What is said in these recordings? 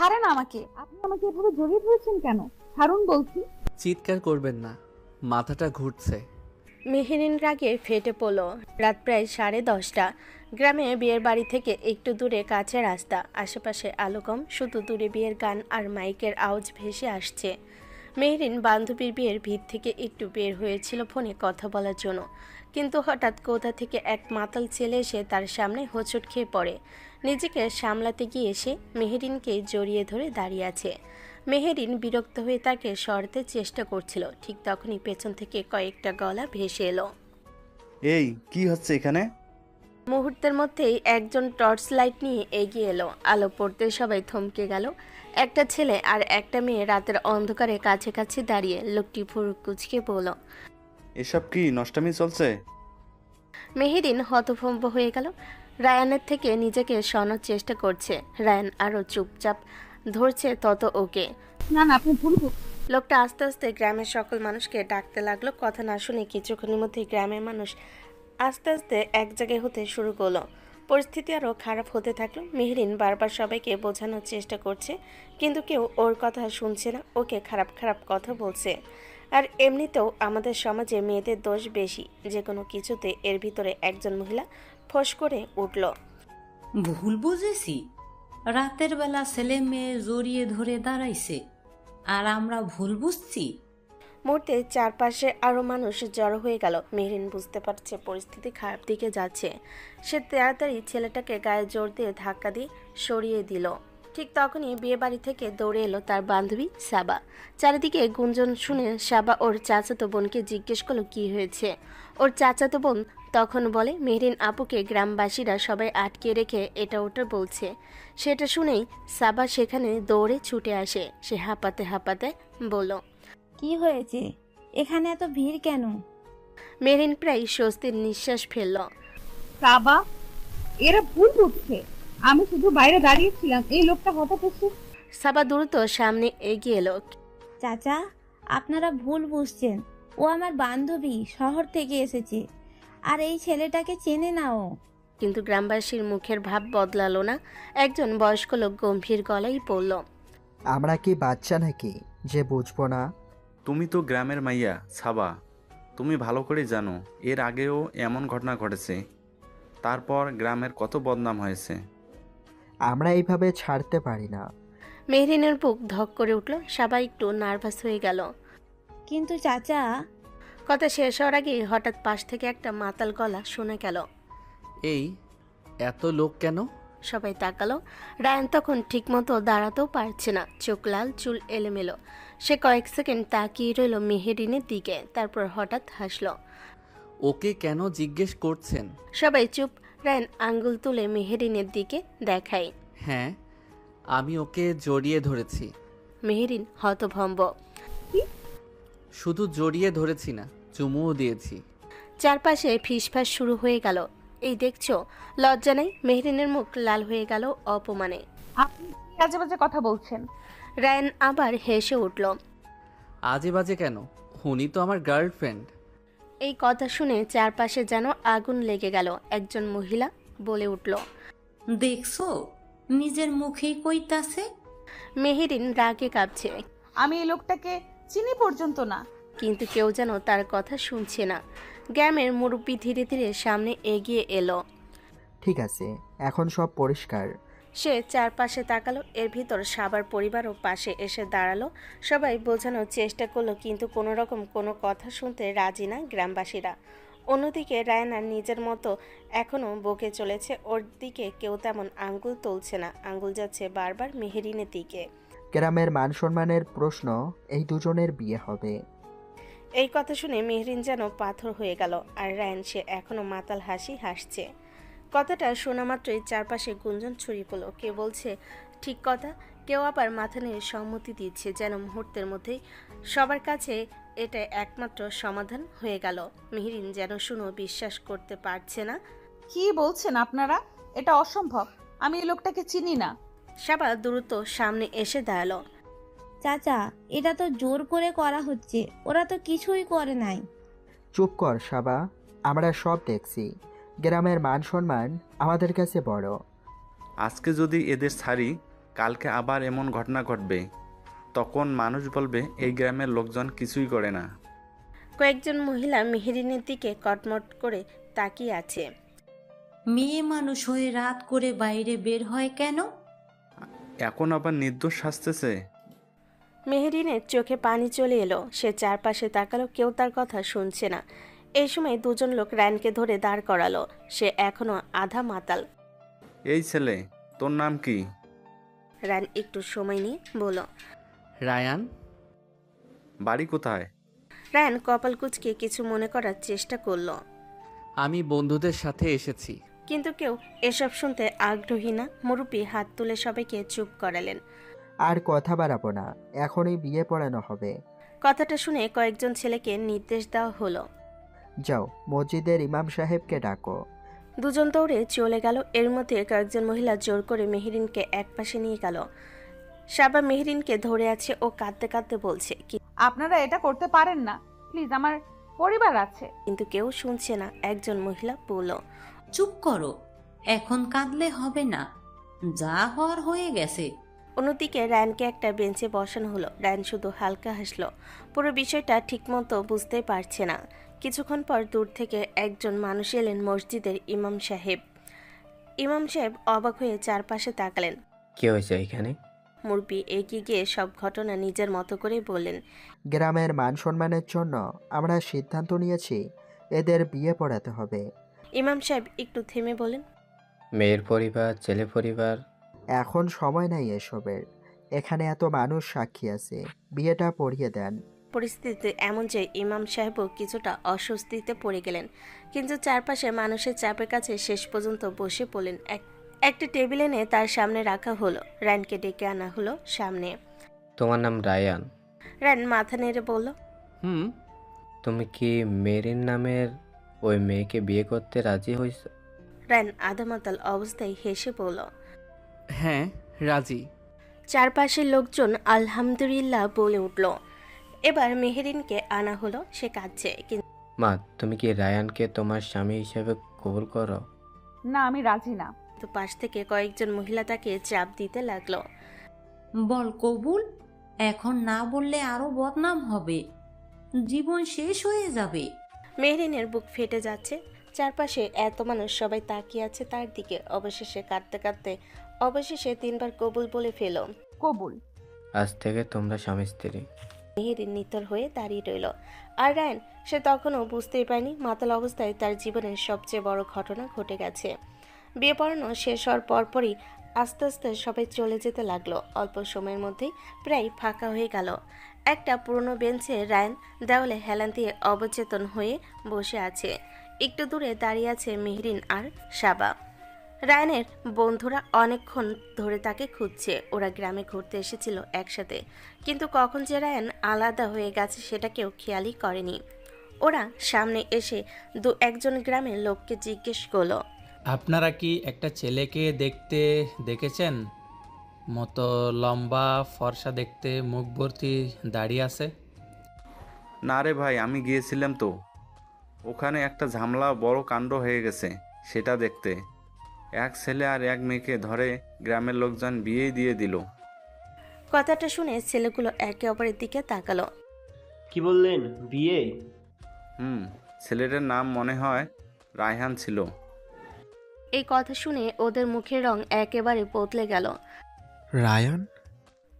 ছাড়েন আমাকে, আপনি আমাকে এভাবে জড়িয়ে ধরেছেন কেন? ছাড়ুন বলছি। চিৎকার করবেন না, মাথাটা ঘুরছে। মেহেরিন রাগে ফেটে পড়ল। রাত প্রায় 10:30। গ্রামে বিয়ের বাড়ি থেকে একটু দূরে কাছে রাস্তা, আশেপাশে আলো কম, শুধু দূরে বিয়ের গান আর মাইকের আওয়াজ ভেসে আসছে। মেহরিন বান্ধবীর বিয়ের ভিড় থেকে একটু বের হয়েছিল ফোনে কথা বলার জন্য, কিন্তু হঠাৎ কোথা থেকে এক মাতাল ছেলে এসে তার সামনে হোঁচট খেয়ে পড়ে। নিজেকে সামলাতে গিয়ে এসে মেহরিনকে জড়িয়ে ধরে দাঁড়িয়ে আছে। মেহেরিন বিরক্ত হয়ে তাকে সরাতে চেষ্টা করছিল, ঠিক তখনই পেছন থেকে কয়েকটা গলা ভেসে এলো। এই কি হচ্ছে এখানে? মুহূর্তের মধ্যেই একজন টর্চ লাইট নিয়ে এগিয়ে এলো। আলো পড়তে সবাই থমকে গেল। একটা ছেলে আর একটা মেয়ে রাতের অন্ধকারে কাছাকাছি দাঁড়িয়ে। লোকটি ভুরু কুঁচকে বলল, এসব কি নষ্টামি চলছে? মেহেরিন হতভম্ব হয়ে গেল। রায়ানের থেকে নিজেকে সরানোর চেষ্টা করছে। রায়ান আরও চুপচাপ ধরছে তত ওকে। না না, আপনি ভুল লোকটা আস্তে আস্তে গ্রামের সকল মানুষকে ডাকতে লাগলো। কথা না শুনে কিছুক্ষণের মধ্যেই গ্রামের মানুষ আস্তে আস্তে এক জায়গায় হতে শুরু করলো। পরিস্থিতি আরও খারাপ হতে থাকলো। মেহরিন বারবার সবাইকে বোঝানোর চেষ্টা করছে, কিন্তু কেউ ওর কথা শুনছে না। ওকে খারাপ খারাপ কথা বলছে। আর এমনিতেও আমাদের সমাজে মেয়েদের দোষ বেশি, যে কোনো কিছুতে। এর ভিতরে একজন মহিলা ফোঁস করে উঠল, ভুল বুঝেছি? রাতের বেলা ছেলে মেয়ে জড়িয়ে ধরে দাঁড়াইছে আর আমরা ভুল বুঝছি? মুহূর্তে চারপাশে আরও মানুষ জড়ো হয়ে গেল। মেহরিন বুঝতে পারছে পরিস্থিতি খারাপ দিকে যাচ্ছে। সে তাড়াতাড়ি ছেলেটাকে গায়ে জোর দিয়ে ধাক্কা দিয়ে সরিয়ে দিল। ঠিক তখনই বিয়ে বাড়ি থেকে দৌড়ে এলো তার বান্ধবী সাবা। চারিদিকে গুঞ্জন শুনে সাবা ওর চাচাতো বোনকে জিজ্ঞেস করলো কি হয়েছে। ওর চাচাতো বোন তখন বলে, মেহরিন আপুকে গ্রামবাসীরা সবাই আটকে রেখে এটা ওটা বলছে। সেটা শুনেই সাবা সেখানে দৌড়ে ছুটে আসে। সে হাঁপাতে হাঁপাতে বলল, কি হয়েছে? এখানে এত ভিড় কেন? মেরিন প্রায় স্বস্তির নিঃশ্বাস ফেলল। বাবা, এরা ভুল বুঝছে। আমি শুধু বাইরে দাঁড়িয়েছিলাম, এই লোকটা হঠাৎ এসে। সাবা দ্রুত সামনে এগিয়ে এলো। চাচা, আপনারা ভুল বুঝছেন। ও আমার বান্ধবী, শহর থেকে এসেছে। আর এই ছেলেটাকে চেনে না ও। কিন্তু গ্রামবাসীর মুখের ভাব বদলালো না। একজন বয়স্ক লোক গম্ভীর গলায় বলল, আমরা কি বাচ্চা নাকি যে বুঝবো না? তুমি তো গ্রামের মাইয়া সাবা, তুমি ভালো করে জানো এর আগেও এমন ঘটনা ঘটেছে। তারপর গ্রামের কত বদনাম হয়েছে। আমরা এইভাবে ছাড়তে পারি না। মেহরিনের বুক ধক করে উঠল। সবাই একটু নার্ভাস হয়ে গেল। কিন্তু চাচা। কথা শেষ হওয়ার আগে হঠাৎ পাশ থেকে একটা মাতাল গলা শোনা গেল। এই এত লোক কেন? সবাই তাকালো। রায়ান তখন ঠিকমতো দাঁড়াতেও পারছে না, চোখ লাল, চুল এলোমেলো। সে কয়েক সেকেন্ড তাকিয়ে রইল মেহেরিনের দিকে, তারপর হঠাৎ হাসলো। ওকে কেন জিজ্ঞেস করছেন? সবাই চুপ। রায়ান আঙ্গুল তুলে মেহেরিনের দিকে দেখায়। হ্যাঁ, আমি ওকে জড়িয়ে ধরেছি। মেহেরিন হতভম্ব। শুধু জড়িয়ে ধরেছি না, চুমুও দিয়েছি। চারপাশে ফিসফাস শুরু হয়ে গেল। এই দেখছো, লজ্জা নেই? মেহরিনের মুখ লাল হয়ে গেল অপমানে। আপনি কি আজে বাজে কথা বলছেন? রায়ান আবার হেসে উঠল। আজে বাজে কেন? উনি তো আমার গার্লফ্রেন্ড। এই কথা শুনে চারপাশে যেন আগুন লেগে গেল। একজন মহিলা বলে উঠল, দেখছো, নিজের মুখেই কইতাছে। মেহেরিন রাগে কাঁপছে। আমি এই লোকটাকে চিনি পর্যন্ত না। কিন্তু কেউ যেন তার কথা শুনছে না। গ্রামের মুরব্বি ধীরে ধীরে সামনে এগিয়ে এলো। ঠিক আছে, এখন সব পরিষ্কার। সে চারপাশে তাকালো। এর ভিতর সাবার পরিবারও পাশে এসে দাঁড়ালো। সবাই বোঝানোর চেষ্টা করলো, কিন্তু কোনো রকম কোনো কথা শুনতে রাজি না গ্রামবাসীরা। অন্যদিকে রায়নার নিজের মতো এখনও বকে চলেছে। ওর দিকে কেউ তেমন আঙ্গুল তুলছে না, আঙ্গুল যাচ্ছে বারবার মেহেরিনের দিকে। গ্রামের মান সম্মানের প্রশ্ন, এই দুজনের বিয়ে হবে। এই কথা শুনে মেহরিন যেন পাথর হয়ে গেল। আর রায়ান, সে এখনো মাতাল হাসি হাসছে। কথাটা শোনা মাত্রই চারপাশে গুঞ্জন ছড়িয়ে পড়ল। কেউ বলছে ঠিক কথা, কেউ আবার মাথা নিয়ে সম্মতি দিচ্ছে, যেন মুহূর্তের মধ্যেই সবার কাছে এটা একমাত্র সমাধান হয়ে গেল। মেহরিন যেন শুনো বিশ্বাস করতে পারছে না। কি বলছেন আপনারা? এটা অসম্ভব। আমি এই লোকটাকে চিনি না। সাবা দ্রুত সামনে এসে দাঁড়ালো। চাচা, এটা তো জোর করে করা হচ্ছে। ওরা তো কিছুই করে নাই। চুপ কর সাবা, আমরা সব দেখছি। গ্রামের মান সম্মান আমাদের কাছে বড়। আজকে যদি এদের ছাড়ি, কালকে আবার এমন ঘটনা ঘটবে, তখন মানুষ বলবে এই গ্রামের লোকজন কিছুই করে না। কয়েকজন মহিলা মেহেরিনের দিকে কটমট করে তাকিয়ে আছে। মেয়ে মানুষ হয়ে রাত করে বাইরে বের হয় কেন? এখন আবার নির্দোষ শাস্তেছে। মেহেরিনের চোখে পানি চলে এলো। সে চারপাশে তাকালো, কেউ তার কথা শুনছে না। এই সময় দুজন লোক রায়নকে ধরে দাঁড় করালো। সে এখনো আধা মাতাল। এই ছেলে, তোর নাম কি? রায়ন একটু সময় নিয়ে বলল। রায়ান। বাড়ি কোথায়? রায়ন কপাল কুঁচকে কিছু মনে করার চেষ্টা করলো, আমি বন্ধুদের সাথে এসেছি। কিন্তু কেউ এসব শুনতে আগ্রহী না। মুরব্বী হাত তুলে সবাইকে চুপ করালেন। আর কথা বাড়াবো না, এখনই বিয়ে পড়ানো হবে। কথাটা শুনে কয়েকজন ছেলেকে নির্দেশ দেওয়া হলো। যাও, মসজিদের ইমাম সাহেবকে ডাকো। দুজন দৌড়ে চলে গেল। এর মধ্যে কয়েকজন মহিলা জোর করে মেহেরিনকে একপাশে নিয়ে গেল। সাবা মেহেরিনকে ধরে আছে ও কাঁদতে কাঁদতে বলছে আপনারা এটা করতে পারেন না, প্লিজ, আমার পরিবার আছে। কিন্তু কেউ শুনছে না। একজন মহিলা বলল, চুপ করো, এখন কাঁদলে হবে না, যা হওয়ার হয়ে গেছে। অন্যদিকে রায়নকে একটা বেঞ্চে বসানো হলো। রায়ন শুধু হালকা হাসলো। পুরো বিষয়টা ঠিকমতো বুঝতে পারছে না। কিছুক্ষণ পর দূর থেকে একজন মানুষ এলেন, মসজিদের ইমাম সাহেব। ইমাম সাহেব অবাক হয়ে চারপাশে তাকালেন। কি হয়েছে এখানে? মুরব্বি এগিয়ে গিয়ে সব ঘটনা নিজের মতো করে বললেন। গ্রামের মান সম্মানের জন্য আমরা সিদ্ধান্ত নিয়েছি এদের বিয়ে পড়াতে হবে। ইমাম সাহেব একটু থেমে বলেন, মেয়ের পরিবার, ছেলে পরিবার। এখন সময় নাই এসবের, এখানে এত মানুষ সাক্ষী আছে, বিয়েটা পড়িয়ে দেন। পরিস্থিতি এমন যে ইমাম সাহেবও কিছুটা অস্বস্তিতে পড়ে গেলেন। কিন্তু চারপাশে মানুষের চাপের কাছে শেষ পর্যন্ত বসে পড়লেন। একটা টেবিল এনে তার সামনে রাখা হলো। রায়নকে ডেকে আনা হলো সামনে। তোমার নাম রায়ান? রায়ন মাথা নেড়ে বলল, হুম। তুমি কি মেরিন নামের ওই মেয়েকে বিয়ে করতে রাজি হয়েছ? রায়ন আধামাতাল অবস্থায় হেসে বলল, হ্যাঁ, রাজি। চারপাশের লোকজন আলহামদুলিল্লাহ বলে উঠল। এবার মেহেরিনকে আনা হলো। সে কাঁদছে। মা, তুমি কি রায়ানকে তোমার স্বামী হিসেবে কবুল করো? না, আমি রাজি না। কিন্তু পাশ থেকে কয়েকজন মহিলা তাকে চাপ দিতে লাগলো। বল কবুল, এখন না বললে আরো বদনাম হবে, জীবন শেষ হয়ে যাবে। মেহরিনের বুক ফেটে যাচ্ছে। চারপাশে এত মানুষ, সবাই তাকিয়ে আছে তার দিকে। অবশেষে কাঁদতে কাঁদতে অবশেষে 3 বার কবুল বলে ফেল। কবুল। আজ থেকে তোমরা স্বামী স্ত্রী। মেহেরিন নিতর হয়ে দাঁড়িয়ে রইল। আর রায়ন, সে তখনও বুঝতেই পারেনি মাতাল অবস্থায় তার জীবনের সবচেয়ে বড় ঘটনা ঘটে গেছে। বিয়ে পড়ানো শেষ হওয়ার পরপরই আস্তে আস্তে সবাই চলে যেতে লাগলো। অল্প সময়ের মধ্যেই প্রায় ফাঁকা হয়ে গেল। একটা পুরনো বেঞ্চে রায়ন দেওয়ালে হেলান দিয়ে অবচেতন হয়ে বসে আছে। একটু দূরে দাঁড়িয়ে আছে মেহরিন আর সাবা। রায়নের বন্ধুরা অনেকক্ষণ ধরে তাকে খুঁজছে। ওরা গ্রামে ঘুরতে এসেছিল একসাথে, কিন্তু কখন যে রায়ন আলাদা হয়ে গেছে সেটা কেউ খেয়ালই করেনি। ওরা সামনে এসে একজন গ্রামের লোককে জিজ্ঞেস করলো, আপনারা কি একটা ছেলেকে দেখেছেন? মতো লম্বা, ফর্সা দেখতে, মুখ ভর্তি দাড়ি আছে। না রে ভাই, আমি গিয়েছিলাম তো, ওখানে একটা ঝামেলা, বড় কাণ্ড হয়ে গেছে সেটা দেখতে। এক ছেলে আর এক মেয়েকে ধরে গ্রামের লোকজন বিয়েই দিয়ে দিল। কথাটা শুনে ছেলেগুলো একে অপরের দিকে তাকালো। কি বললেন, বিয়ে? ছেলেটার নাম মনে হয় রায়হান ছিল। এই কথা শুনে ওদের মুখের রং একেবারে বদলে গেল। রায়ান?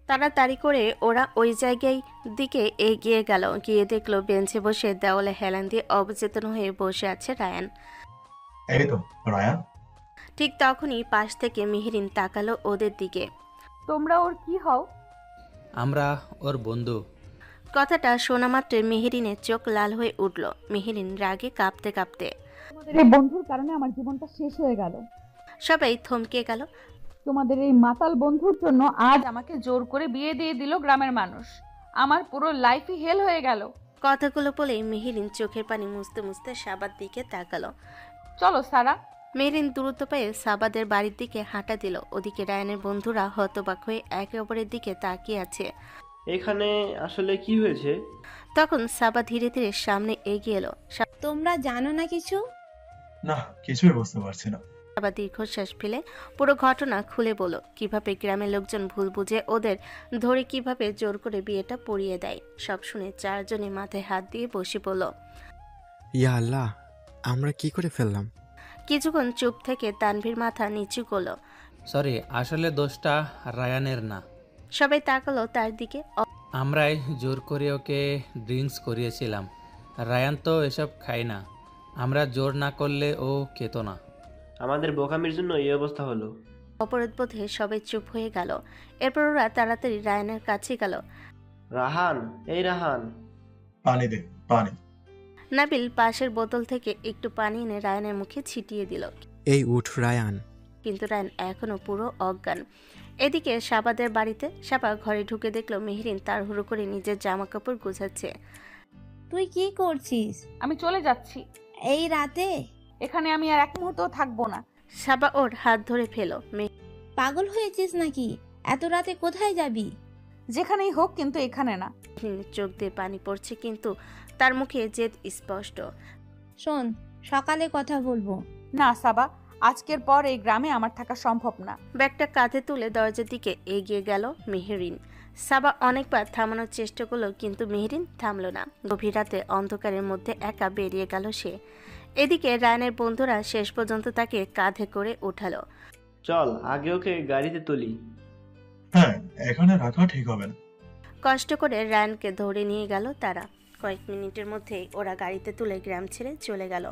তাড়াতাড়ি করে ওরা ওই জায়গায় দিকে এগিয়ে গেল। গিয়ে দেখলো বেঞ্চে বসে দেওয়ালে হেলান দিয়ে অবচেতন হয়ে বসে আছে রায়ান। এই তো রায়ান। ঠিক তখনই পাশ থেকে মেহরিন তাকালো ওদের দিকে। তোমরা ওর কি হও? আমরা ওর বন্ধু। কথাটা শোনা মাত্র মেহরিনের চোখ লাল হয়ে উঠল। মেহরিন রাগে কাঁপতে কাঁপতে, তোমাদের এই বন্ধুর কারণে আমার জীবনটা শেষ হয়ে গেল। সবাই থমকে গেল। তোমাদের এই মাতাল বন্ধুর জন্য আজ আমাকে জোর করে বিয়ে দিয়ে দিল গ্রামের মানুষ। আমার পুরো লাইফই হেল হয়ে গেল। কথাগুলো বলে মেহরিন চোখের পানি মুছতে মুছতে সাবার দিকে তাকালো। চলো সারা। মেহরিন দ্রুত পায়ে সাবাদের বাড়ির দিকে হাঁটা দিল। ওদিকে রায়ানের বন্ধুরা হতবাক হয়ে একে অপরের দিকে তাকিয়ে আছে। এখানে আসলে কি হয়েছে? তখন সাবা ধীরে ধীরে সামনে এগিয়ে এলো। তোমরা জানো না কিছু? না, কিছুই বুঝতে পারছি না। আবার দীর্ঘশ্বাস ফেলে পুরো ঘটনা খুলে বলল কিভাবে গ্রামের লোকজন ভুল বুঝে ওদের ধরে কিভাবে জোর করে বিয়েটা পড়িয়ে দেয়। সব শুনে চারজনে মাথায় হাত দিয়ে বসে পড়ল। ইয়া আল্লাহ, আমরা কি করে ফেললাম? কিছুক্ষণ চুপ থেকে তানভীর মাথা নিচু করলো। সরি, আসলে দোষটা রায়ানের না। সবাই তাকালো তার দিকে। আমরাই জোর করে ওকে ড্রিঙ্কস করিয়েছিলাম। রায়ান তো এসব খায় না। আমরা জোর না করলে ও খেত না। আমাদের বোকামির জন্য এই অবস্থা হলো। অপরাধ বোধে সবাই চুপ হয়ে গেল। এরপর ওরা তাড়াতাড়ি রায়ানের কাছে গেল। রাহান, এই রাহান, পানি দে, পানি। নাবিল পাশের বোতল থেকে একটু পানি এনে রায়ানের মুখে ছিটিয়ে দিল। এই উঠ রায়ান। কিন্তু রায়ান এখনো পুরো অজ্ঞান। এদিকে সাবাদের বাড়িতে সাবা ঘরে ঢুকে দেখলো মেহরিন তাড়াহুড়ো করে নিজের জামা কাপড় গোছাচ্ছে। তুই কি করছিস? আমি চলে যাচ্ছি। এই রাতে? এখানে আমি আর এক মুহূর্তও থাকবো না। সাবা ওর হাত ধরে ফেলো। পাগল হয়েছিস নাকি? এত রাতে কোথায় যাবি? যেখানেই হোক, কিন্তু এখানে না। চোখ দিয়ে পানি পড়ছে, কিন্তু তার মুখে জেদ স্পষ্ট। শোন, সকালে কথা বলবো। না সাবা, আজকের পর এই গ্রামে আমার থাকা সম্ভব না। ব্যাগটা কাঁধে তুলে দরজার দিকে এগিয়ে গেল মেহরিন। সাবা অনেকবার থামানোর চেষ্টা করলো, কিন্তু মেহরিন থামলো না। গভীর রাতে অন্ধকারের মধ্যে একা বেরিয়ে গেল সে। এদিকে রায়ানের বন্ধুরা শেষ পর্যন্ত তাকে কাঁধে করে উঠালো। চল আগে ওকে গাড়িতে তুলি। হ্যাঁ, এখানে রাখা ঠিক হবে না। কষ্ট করে রায়ানকে ধরে নিয়ে গেল তারা। কয়েক মিনিটের মধ্যেই ওরা গাড়িতে তুলে গ্রাম ছেড়ে চলে গেল।